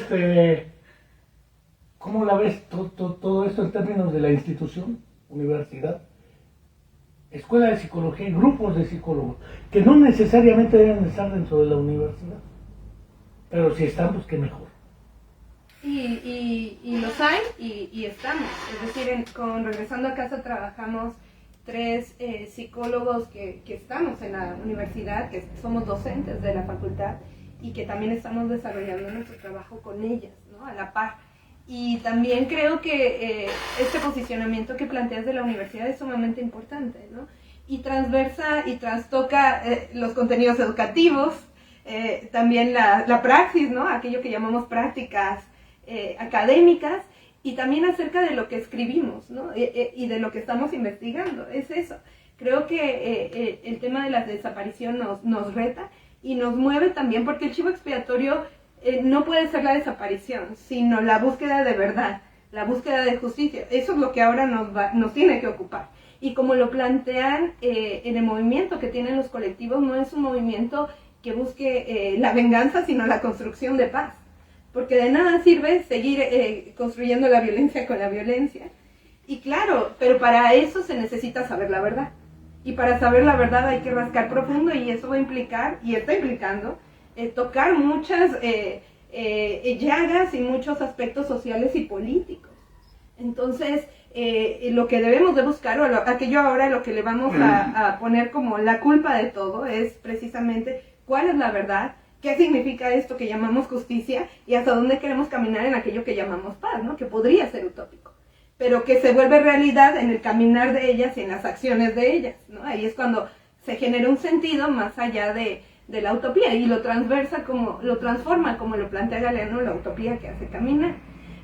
S1: ¿cómo la ves todo esto en términos de la institución, universidad, escuela de psicología y grupos de psicólogos, que no necesariamente deben estar dentro de la universidad, pero si están, pues qué mejor?
S2: Y los hay y estamos. Es decir, con Regresando a Casa trabajamos 3 psicólogos que estamos en la universidad, que somos docentes de la facultad y que también estamos desarrollando nuestro trabajo con ellas, ¿no? A la par. Y también creo que este posicionamiento que planteas de la universidad es sumamente importante, ¿no? Y transversa y trastoca los contenidos educativos, también la praxis, ¿no? Aquello que llamamos prácticas académicas, y también acerca de lo que escribimos, ¿no? Y de lo que estamos investigando. Es eso. Creo que el tema de la desaparición nos reta y nos mueve también, porque el chivo expiatorio no puede ser la desaparición, sino la búsqueda de verdad, la búsqueda de justicia. Eso es lo que ahora nos tiene que ocupar. Y como lo plantean en el movimiento que tienen los colectivos, no es un movimiento que busque la venganza, sino la construcción de paz. Porque de nada sirve seguir construyendo la violencia con la violencia. Y claro, pero para eso se necesita saber la verdad. Y para saber la verdad hay que rascar profundo, y eso va a implicar, y está implicando, tocar muchas llagas y muchos aspectos sociales y políticos. Entonces, lo que debemos de buscar, o aquello ahora lo que le vamos a poner como la culpa de todo, es precisamente cuál es la verdad, qué significa esto que llamamos justicia, y hasta dónde queremos caminar en aquello que llamamos paz, ¿no? Que podría ser utópico, pero que se vuelve realidad en el caminar de ellas y en las acciones de ellas, ¿no? Ahí es cuando se genera un sentido más allá de la utopía, y lo transforma como lo plantea Galeano, la utopía que hace caminar.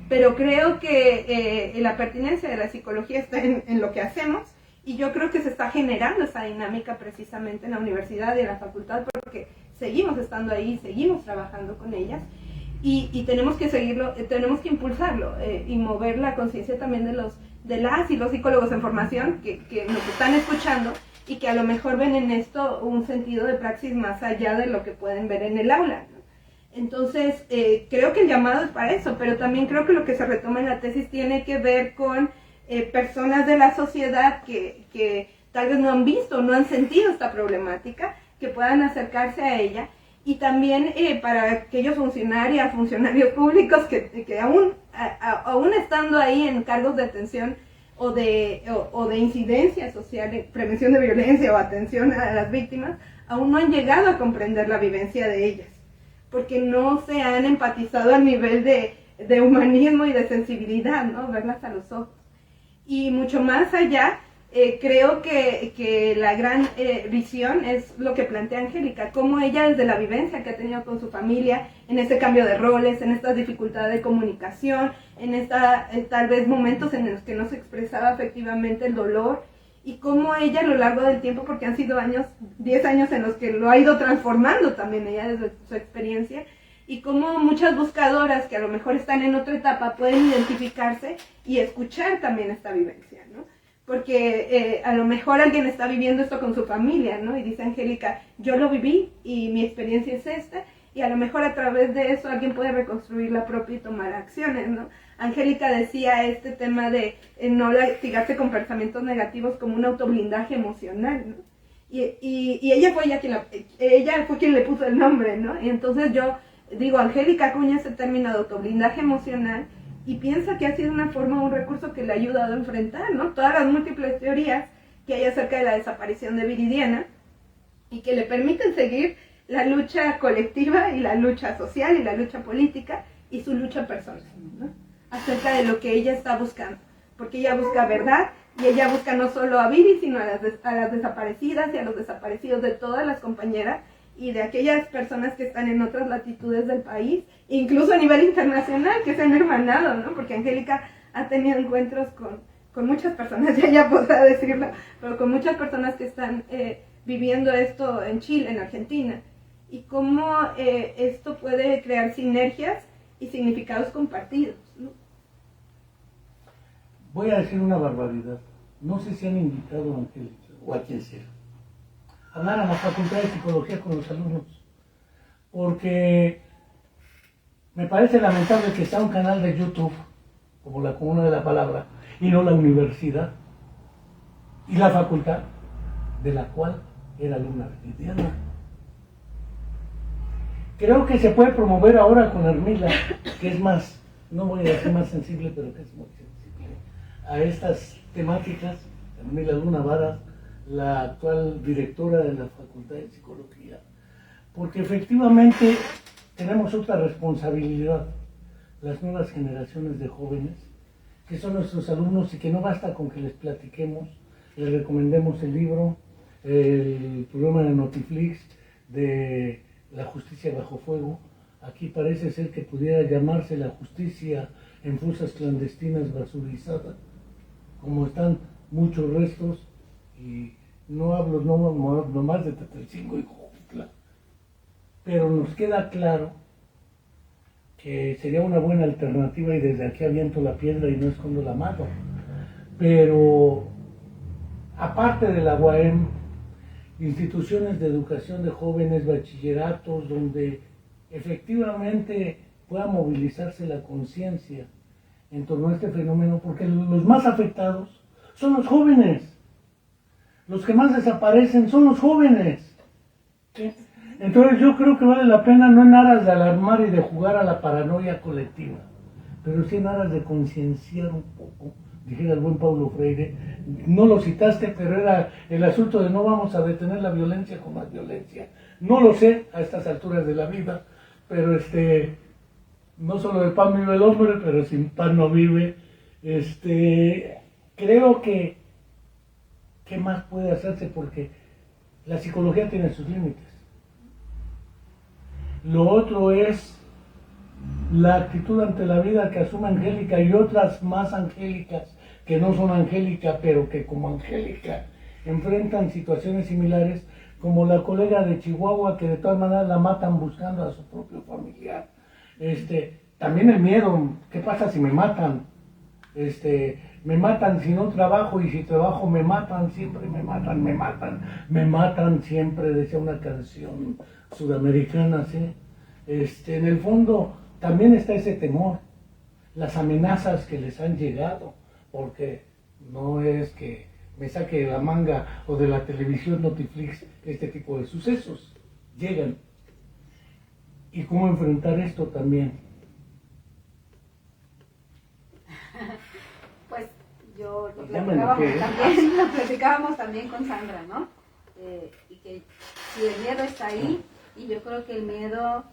S2: Pero creo que la pertinencia de la psicología está en lo que hacemos, y yo creo que se está generando esa dinámica precisamente en la universidad y en la facultad, porque seguimos estando ahí, seguimos trabajando con ellas, y tenemos que seguirlo, tenemos que impulsarlo, y mover la conciencia también de las y los psicólogos en formación que nos están escuchando, y que a lo mejor ven en esto un sentido de praxis más allá de lo que pueden ver en el aula, ¿no? Entonces, creo que el llamado es para eso, pero también creo que lo que se retoma en la tesis tiene que ver con personas de la sociedad que tal vez no han visto, no han sentido esta problemática, que puedan acercarse a ella, y también para aquellos funcionarios públicos que aún estando ahí en cargos de atención o de incidencia social, prevención de violencia o atención a las víctimas, aún no han llegado a comprender la vivencia de ellas, porque no se han empatizado al nivel de humanismo y de sensibilidad, ¿no? Verlas a los ojos. Y mucho más allá, creo que la gran visión es lo que plantea Angélica, cómo ella desde la vivencia que ha tenido con su familia, en ese cambio de roles, en estas dificultades de comunicación, en tal vez momentos en los que no se expresaba efectivamente el dolor, y cómo ella a lo largo del tiempo, porque han sido 10 años en los que lo ha ido transformando también ella desde su experiencia, y cómo muchas buscadoras que a lo mejor están en otra etapa pueden identificarse y escuchar también esta vivencia, ¿no? Porque a lo mejor alguien está viviendo esto con su familia, ¿no? Y dice Angélica, yo lo viví y mi experiencia es esta, y a lo mejor a través de eso alguien puede reconstruir la propia y tomar acciones, ¿no? Angélica decía este tema de no latigarse con pensamientos negativos como un autoblindaje emocional, ¿no? Y ella fue quien le puso el nombre, ¿no? Y entonces yo digo, Angélica acuña ese término de autoblindaje emocional, y piensa que ha sido una forma, un recurso que le ha ayudado a enfrentar, ¿no? Todas las múltiples teorías que hay acerca de la desaparición de Viridiana, y que le permiten seguir la lucha colectiva y la lucha social y la lucha política y su lucha personal, ¿no? Acerca de lo que ella está buscando, porque ella busca verdad, y ella busca no solo a Viri, sino a las desaparecidas y a los desaparecidos de todas las compañeras y de aquellas personas que están en otras latitudes del país, incluso a nivel internacional, que se han hermanado, ¿no? Porque Angélica ha tenido encuentros con muchas personas, ya ella podrá decirlo, pero con muchas personas que están viviendo esto en Chile, en Argentina, y cómo esto puede crear sinergias y significados compartidos, ¿no?
S1: Voy a decir una barbaridad. No sé si han invitado a Angélica o a quien sea a hablar a la Facultad de Psicología con los alumnos, porque me parece lamentable que sea un canal de YouTube como la Comuna de la Palabra y no la universidad y la facultad de la cual era alumna Viridiana. Creo que se puede promover ahora con Hermila, que es más, no voy a decir más sensible, pero que es muy sensible a estas temáticas. Hermila Luna Varas, la actual directora de la Facultad de Psicología, porque efectivamente tenemos otra responsabilidad, las nuevas generaciones de jóvenes, que son nuestros alumnos y que no basta con que les platiquemos, les recomendemos el libro, el programa de Notiflix de La Justicia Bajo Fuego. Aquí parece ser que pudiera llamarse La Justicia en Fosas Clandestinas Basurizada, como están muchos restos, y no hablo nomás de Tetelcingo y Jojutla, pero nos queda claro que sería una buena alternativa, y desde aquí aviento la piedra y no escondo la mano. Pero aparte de la UAM, instituciones de educación de jóvenes, bachilleratos, donde efectivamente pueda movilizarse la conciencia en torno a este fenómeno, porque los más afectados son los jóvenes. Los que más desaparecen son los jóvenes. ¿Sí? Entonces yo creo que vale la pena, no en aras de alarmar y de jugar a la paranoia colectiva, pero sí en aras de concienciar un poco, dijera el buen Paulo Freire. No lo citaste, pero era el asunto de no vamos a detener la violencia con más violencia. No lo sé a estas alturas de la vida, pero no solo de pan vive el hombre, pero sin pan no vive. Creo que ¿qué más puede hacerse? Porque la psicología tiene sus límites. Lo otro es la actitud ante la vida que asume Angélica y otras más angélicas que no son Angélica, pero que como Angélica enfrentan situaciones similares, como la colega de Chihuahua, que de todas maneras la matan buscando a su propio familiar. También el miedo, ¿qué pasa si me matan? Me matan si no trabajo, y si trabajo me matan, siempre me matan siempre, decía una canción sudamericana, ¿sí? En el fondo también está ese temor, las amenazas que les han llegado, porque no es que me saque de la manga o de la televisión Notiflix este tipo de sucesos, llegan. ¿Y cómo enfrentar esto también?
S3: Pues lo platicábamos también con Sandra, ¿no? Y que si el miedo está ahí, y yo creo que el miedo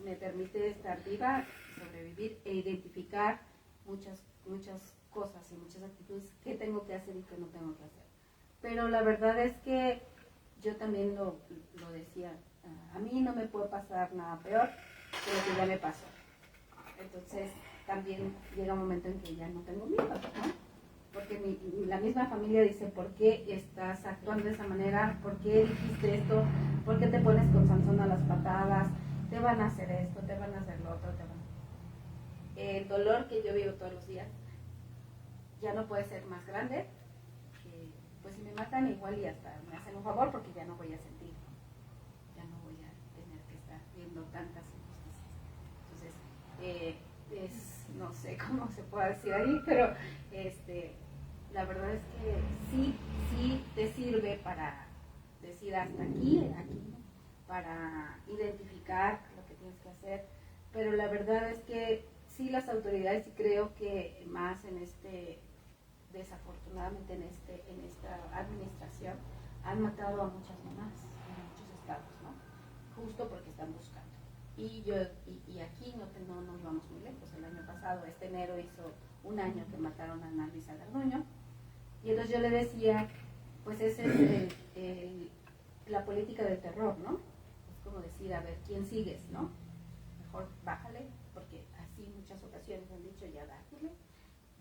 S3: me permite estar viva, sobrevivir e identificar muchas cosas y muchas actitudes que tengo que hacer y que no tengo que hacer. Pero la verdad es que yo también lo decía, a mí no me puede pasar nada peor que lo que ya me pasó. Entonces también llega un momento en que ya no tengo miedo, ¿no? Porque la misma familia dice, ¿por qué estás actuando de esa manera? ¿Por qué dijiste esto? ¿Por qué te pones con Sansón a las patadas? Te van a hacer esto, te van a hacer lo otro, el dolor que yo vivo todos los días ya no puede ser más grande, que pues si me matan igual y hasta me hacen un favor, porque ya no voy a sentir, ya no voy a tener que estar viendo tantas injusticias. Entonces, no sé cómo se puede decir ahí, pero la verdad es que sí te sirve para decir hasta aquí, para identificar lo que tienes que hacer, pero la verdad es que sí, las autoridades, y creo que más desafortunadamente en esta administración, han matado a muchas mamás en muchos estados, ¿no? Justo porque están buscando. Y aquí no nos vamos muy lejos. El año pasado, enero, hizo un año que mataron a Ana Luisa Garduño. Y entonces yo le decía, pues esa es la política del terror, ¿no? Es como decir, a ver, ¿quién sigues, no? Mejor bájale, porque así muchas ocasiones han dicho, ya bájale,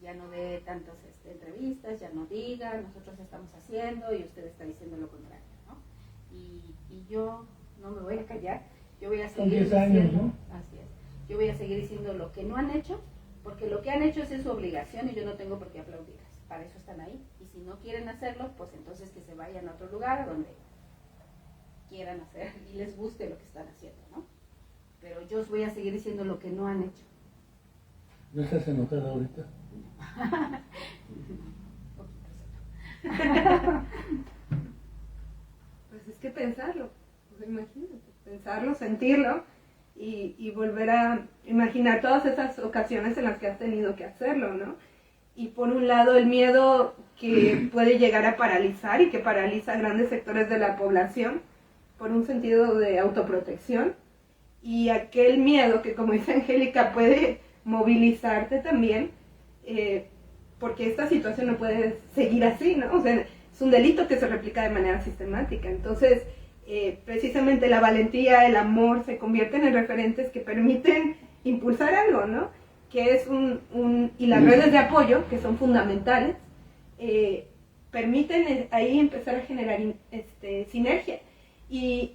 S3: ya no dé tantas entrevistas, ya no diga, nosotros estamos haciendo y usted está diciendo lo contrario, ¿no? Y yo no me voy a callar, yo voy a seguir diciendo, ¿no? Así es, yo voy a seguir diciendo lo que no han hecho, porque lo que han hecho es su obligación y yo no tengo por qué aplaudirles. para eso están ahí. Y si no quieren hacerlo, pues entonces que se vayan a otro lugar donde quieran hacer y les guste lo que están haciendo, ¿no? Pero yo os voy a seguir diciendo lo que no han hecho.
S1: ¿No estás enojada ahorita?
S2: Pues es que pensarlo, pues imagínate, pensarlo, sentirlo y volver a imaginar todas esas ocasiones en las que has tenido que hacerlo, ¿no? Y por un lado el miedo que puede llegar a paralizar y que paraliza grandes sectores de la población por un sentido de autoprotección, y aquel miedo que, como dice Angélica, puede movilizarte también, porque esta situación no puede seguir así, ¿no? O sea, es un delito que se replica de manera sistemática. Entonces, precisamente la valentía, el amor se convierten en referentes que permiten impulsar algo, ¿no? Que es y las redes de apoyo, que son fundamentales, permiten ahí empezar a generar sinergia. Y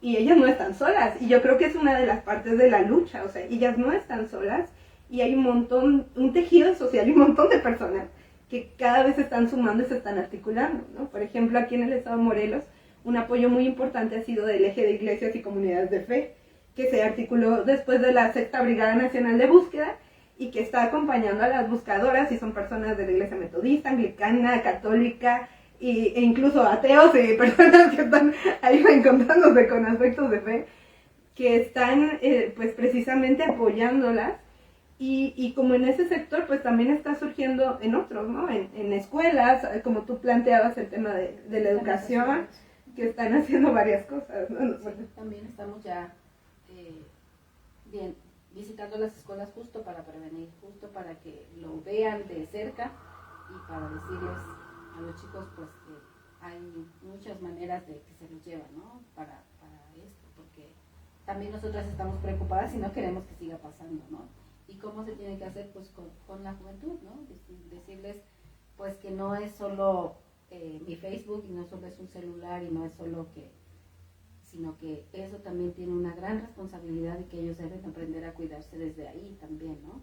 S2: ellas no están solas, y yo creo que es una de las partes de la lucha, o sea, ellas no están solas, y hay un tejido social y un montón de personas que cada vez se están sumando y se están articulando, ¿no? Por ejemplo, aquí en el estado de Morelos, un apoyo muy importante ha sido del eje de iglesias y comunidades de fe, que se articuló después de la Sexta Brigada Nacional de Búsqueda, y que está acompañando a las buscadoras, y son personas de la iglesia metodista, anglicana, católica, e incluso ateos y personas que están ahí encontrándose con aspectos de fe, que están pues precisamente apoyándolas, y como en ese sector pues también está surgiendo en otros, ¿no? En escuelas, como tú planteabas el tema de la educación, que están haciendo varias cosas, ¿no?
S3: Sí, también estamos ya bien visitando las escuelas justo para prevenir, justo para que lo vean de cerca y para decirles a los chicos pues que hay muchas maneras de que se los llevan, ¿no? Para esto, porque también nosotras estamos preocupadas y no queremos que siga pasando, ¿no? ¿Y cómo se tiene que hacer? Pues con la juventud, ¿no? Decirles pues que no es solo mi Facebook, y no solo es un celular, y no es solo sino que eso también tiene una gran responsabilidad, y que ellos deben aprender a cuidarse desde ahí también, ¿no?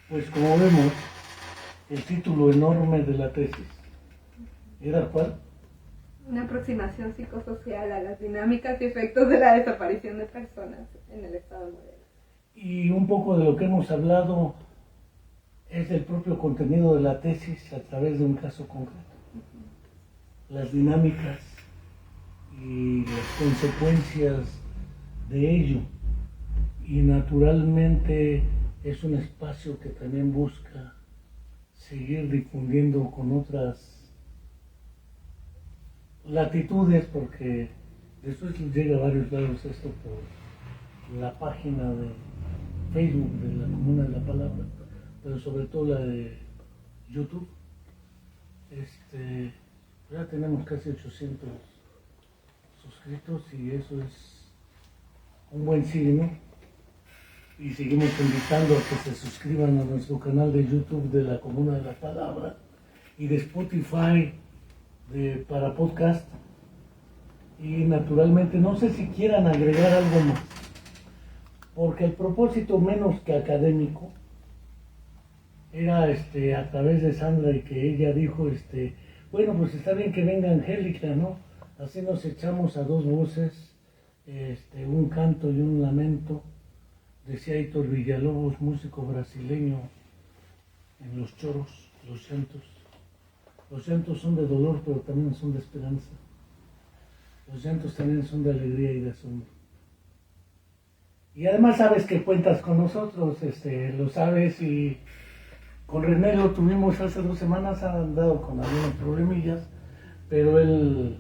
S1: Pues como vemos, el título enorme de la tesis era ¿cuál?
S2: Una aproximación psicosocial a las dinámicas y efectos de la desaparición de personas en el estado de Morelos.
S1: Y un poco de lo que hemos hablado es el propio contenido de la tesis a través de un caso concreto. Las dinámicas y las consecuencias de ello. Y naturalmente es un espacio que también busca seguir difundiendo con otras latitudes, porque después llega a varios lados esto por la página de Facebook de la Comuna de la Palabra, pero sobre todo la de YouTube. Ya tenemos casi 800 suscritos, y eso es un buen signo, y seguimos invitando a que se suscriban a nuestro canal de YouTube de la Comuna de la Palabra, y de Spotify para podcast. Y naturalmente no sé si quieran agregar algo más, porque el propósito menos que académico era a través de Sandra, y que ella dijo bueno, pues está bien que venga Angélica, ¿no? Así nos echamos a dos voces, un canto y un lamento. Decía Héctor Villalobos, músico brasileño, en Los Choros, los llantos. Los llantos son de dolor, pero también son de esperanza. Los llantos también son de alegría y de asombro. Y además sabes que cuentas con nosotros, lo sabes, y con René lo tuvimos hace 2 semanas, ha andado con algunos problemillas, pero él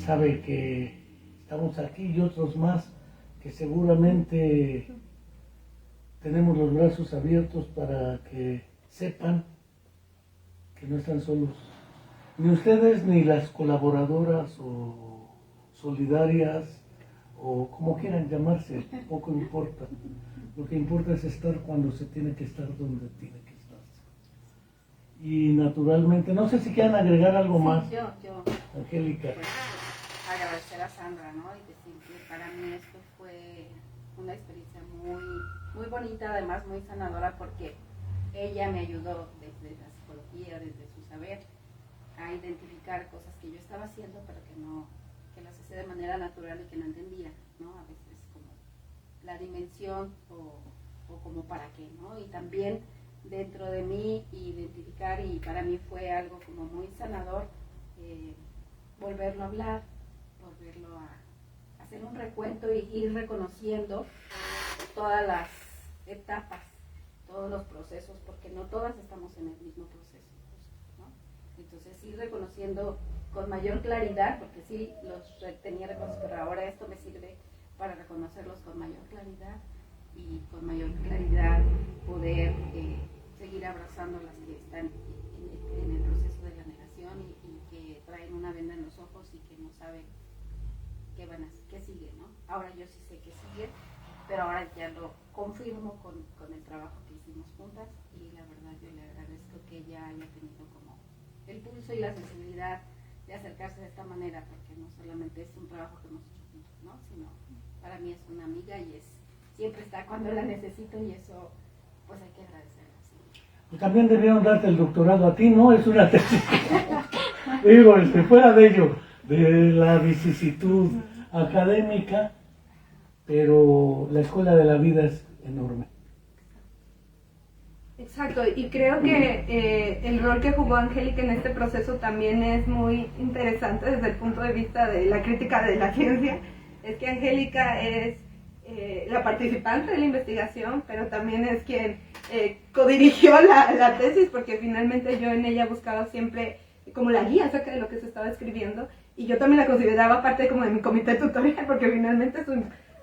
S1: sabe que estamos aquí, y otros más que seguramente tenemos los brazos abiertos para que sepan que no están solos. Ni ustedes ni las colaboradoras o solidarias o como quieran llamarse, poco importa. Lo que importa es estar cuando se tiene que estar donde tiene que estarse. Y naturalmente, no sé si quieran agregar algo más.
S3: Yo,
S1: Angélica.
S3: Pues, agradecer a Sandra, ¿no? Y decir que para mí esto fue una experiencia muy, muy bonita, además muy sanadora, porque ella me ayudó desde la psicología, desde su saber, a identificar cosas que yo estaba haciendo, pero que las hacía de manera natural y que no entendía, ¿no? A veces como la dimensión o como para qué, ¿no? Y también dentro de mí identificar, y para mí fue algo como muy sanador, volverlo a hablar, volverlo a hacer un recuento y ir reconociendo todas las etapas, todos los procesos, porque no todas estamos en el mismo proceso, ¿no? Entonces ir reconociendo con mayor claridad, porque sí los tenía reconocidos, pero ahora esto me sirve para reconocerlos con mayor claridad, y con mayor claridad poder seguir abrazando a las que están en el proceso de la negación y que traen una venda en los ojos y que no saben qué sigue, ¿no? Ahora yo sí sé que sigue, pero ahora ya lo confirmo con el trabajo que hicimos juntas, y la verdad yo le agradezco que ella haya tenido como el pulso y la sensibilidad de acercarse de esta manera, porque no solamente es un trabajo que hemos hecho juntos, ¿no? Sino para mí es una amiga y siempre está cuando la necesito, y eso pues hay que agradecerla. Sí.
S1: Pues también debieron darte el doctorado a ti, ¿no? Es una tesis. Digo, fuera de ello, de la vicisitud académica, pero la escuela de la vida es enorme.
S2: Exacto, y creo que el rol que jugó Angélica en este proceso también es muy interesante desde el punto de vista de la crítica de la ciencia. Es que Angélica es la participante de la investigación, pero también es quien codirigió la tesis, porque finalmente yo en ella buscaba siempre como la guía acerca de lo que se estaba escribiendo, y yo también la consideraba parte como de mi comité tutorial, porque finalmente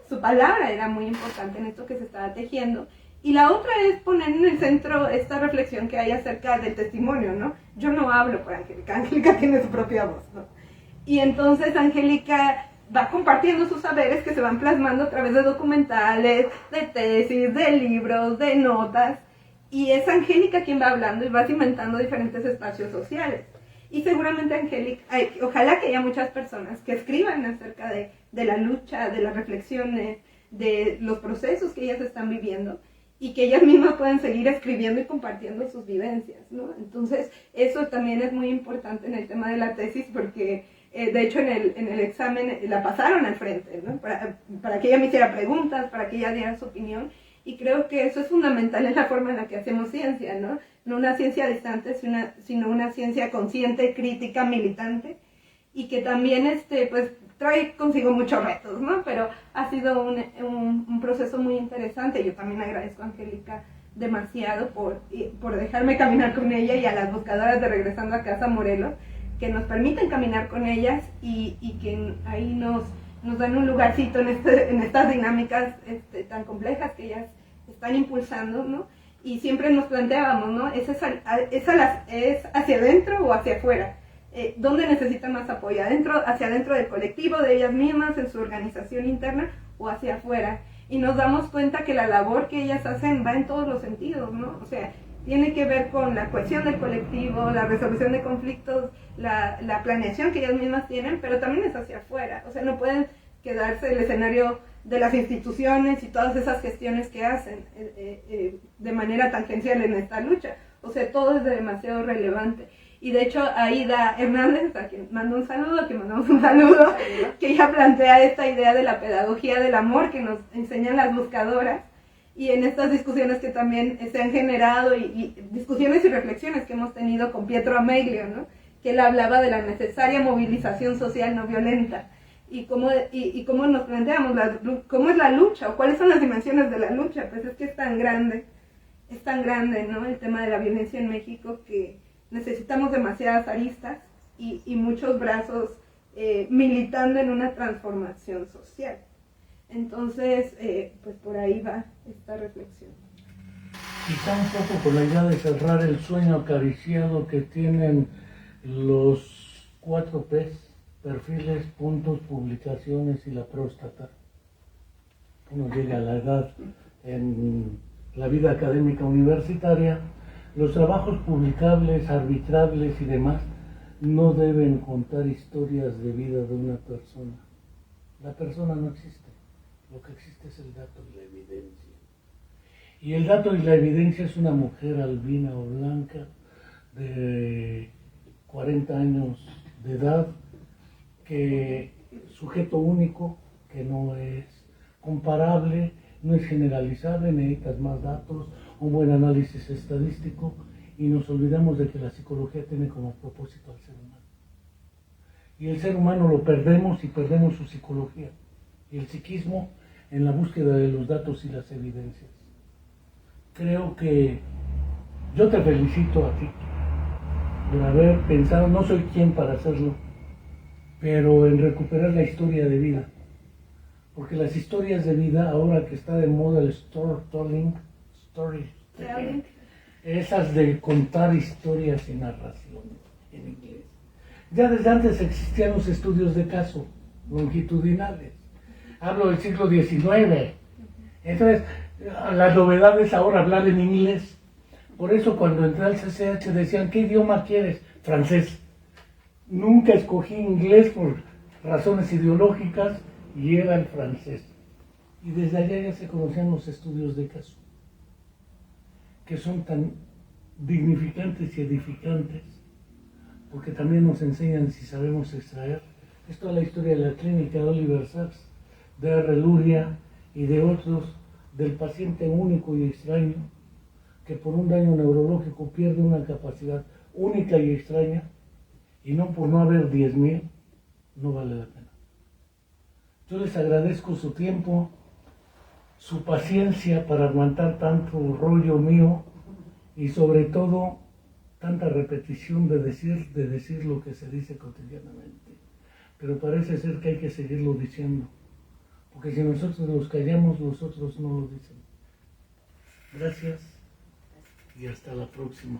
S2: su palabra era muy importante en esto que se estaba tejiendo. Y la otra es poner en el centro esta reflexión que hay acerca del testimonio, ¿no? Yo no hablo por Angélica, Angélica tiene su propia voz, ¿no? Y entonces Angélica va compartiendo sus saberes que se van plasmando a través de documentales, de tesis, de libros, de notas, y es Angélica quien va hablando y va cimentando diferentes espacios sociales. Y seguramente Angélica, ojalá que haya muchas personas que escriban acerca de la lucha, de las reflexiones, de los procesos que ellas están viviendo, y que ellas mismas pueden seguir escribiendo y compartiendo sus vivencias, ¿no? Entonces, eso también es muy importante en el tema de la tesis, porque de hecho en el examen la pasaron al frente, ¿no? Para que ella me hiciera preguntas, para que ella diera su opinión, y creo que eso es fundamental en la forma en la que hacemos ciencia, ¿no? No una ciencia distante, sino una ciencia consciente, crítica, militante, y que también pues trae consigo muchos retos, ¿no? Pero ha sido un proceso muy interesante. Yo también agradezco a Angélica demasiado por dejarme caminar con ella, y a las buscadoras de Regresando a Casa Morelos, que nos permiten caminar con ellas y que ahí nos dan un lugarcito en estas dinámicas tan complejas que ellas están impulsando, ¿no? Y siempre nos planteábamos, ¿no? ¿Es hacia adentro o hacia afuera? ¿Dónde necesitan más apoyo? ¿Hacia adentro del colectivo, de ellas mismas, en su organización interna, o hacia afuera? Y nos damos cuenta que la labor que ellas hacen va en todos los sentidos, ¿no? O sea, tiene que ver con la cohesión del colectivo, la resolución de conflictos, la planeación que ellas mismas tienen, pero también es hacia afuera. O sea, no pueden quedarse el escenario de las instituciones y todas esas gestiones que hacen de manera tangencial en esta lucha. O sea, todo es demasiado relevante. Y de hecho, Aida Hernández, a quien mando un saludo, a quien mandamos un saludo, que ella plantea esta idea de la pedagogía del amor que nos enseñan las buscadoras, y en estas discusiones que también se han generado, y discusiones y reflexiones que hemos tenido con Pietro Ameglio, ¿no? Que él hablaba de la necesaria movilización social no violenta, y cómo nos planteamos, cómo es la lucha, o cuáles son las dimensiones de la lucha. Pues es que es tan grande, ¿no? El tema de la violencia en México, que necesitamos demasiadas aristas y muchos brazos militando en una transformación social. Entonces, pues por ahí va esta reflexión.
S1: Quizá un poco con la idea de cerrar el sueño acariciado que tienen los 4 P's: perfiles, puntos, publicaciones y la próstata. Uno llega a la edad en la vida académica universitaria. Los trabajos publicables, arbitrables y demás no deben contar historias de vida de una persona. La persona no existe, lo que existe es el dato y la evidencia. Y el dato y la evidencia es una mujer albina o blanca de 40 años de edad, que sujeto único, que no es comparable, no es generalizable, necesitas más datos, un buen análisis estadístico, y nos olvidamos de que la psicología tiene como propósito al ser humano. Y el ser humano lo perdemos y perdemos su psicología y el psiquismo en la búsqueda de los datos y las evidencias. Creo que yo te felicito a ti por haber pensado, no soy quien para hacerlo, pero en recuperar la historia de vida. Porque las historias de vida, ahora que está de moda el storytelling, esas de contar historias y narraciones en inglés. Ya desde antes existían los estudios de caso longitudinales. Hablo del siglo XIX. Entonces, la novedad es ahora hablar en inglés. Por eso cuando entré al CCH decían, ¿qué idioma quieres? Francés. Nunca escogí inglés por razones ideológicas y era el francés. Y desde allá ya se conocían los estudios de caso, que son tan dignificantes y edificantes, porque también nos enseñan si sabemos extraer. Es toda la historia de la clínica de Oliver Sacks, de R. Luria y de otros, del paciente único y extraño, que por un daño neurológico pierde una capacidad única y extraña, y no por no haber 10,000, no vale la pena. Yo les agradezco su tiempo, su paciencia para aguantar tanto rollo mío y sobre todo tanta repetición de decir lo que se dice cotidianamente. Pero parece ser que hay que seguirlo diciendo, porque si nosotros nos callamos, los otros no lo dicen. Gracias y hasta la próxima.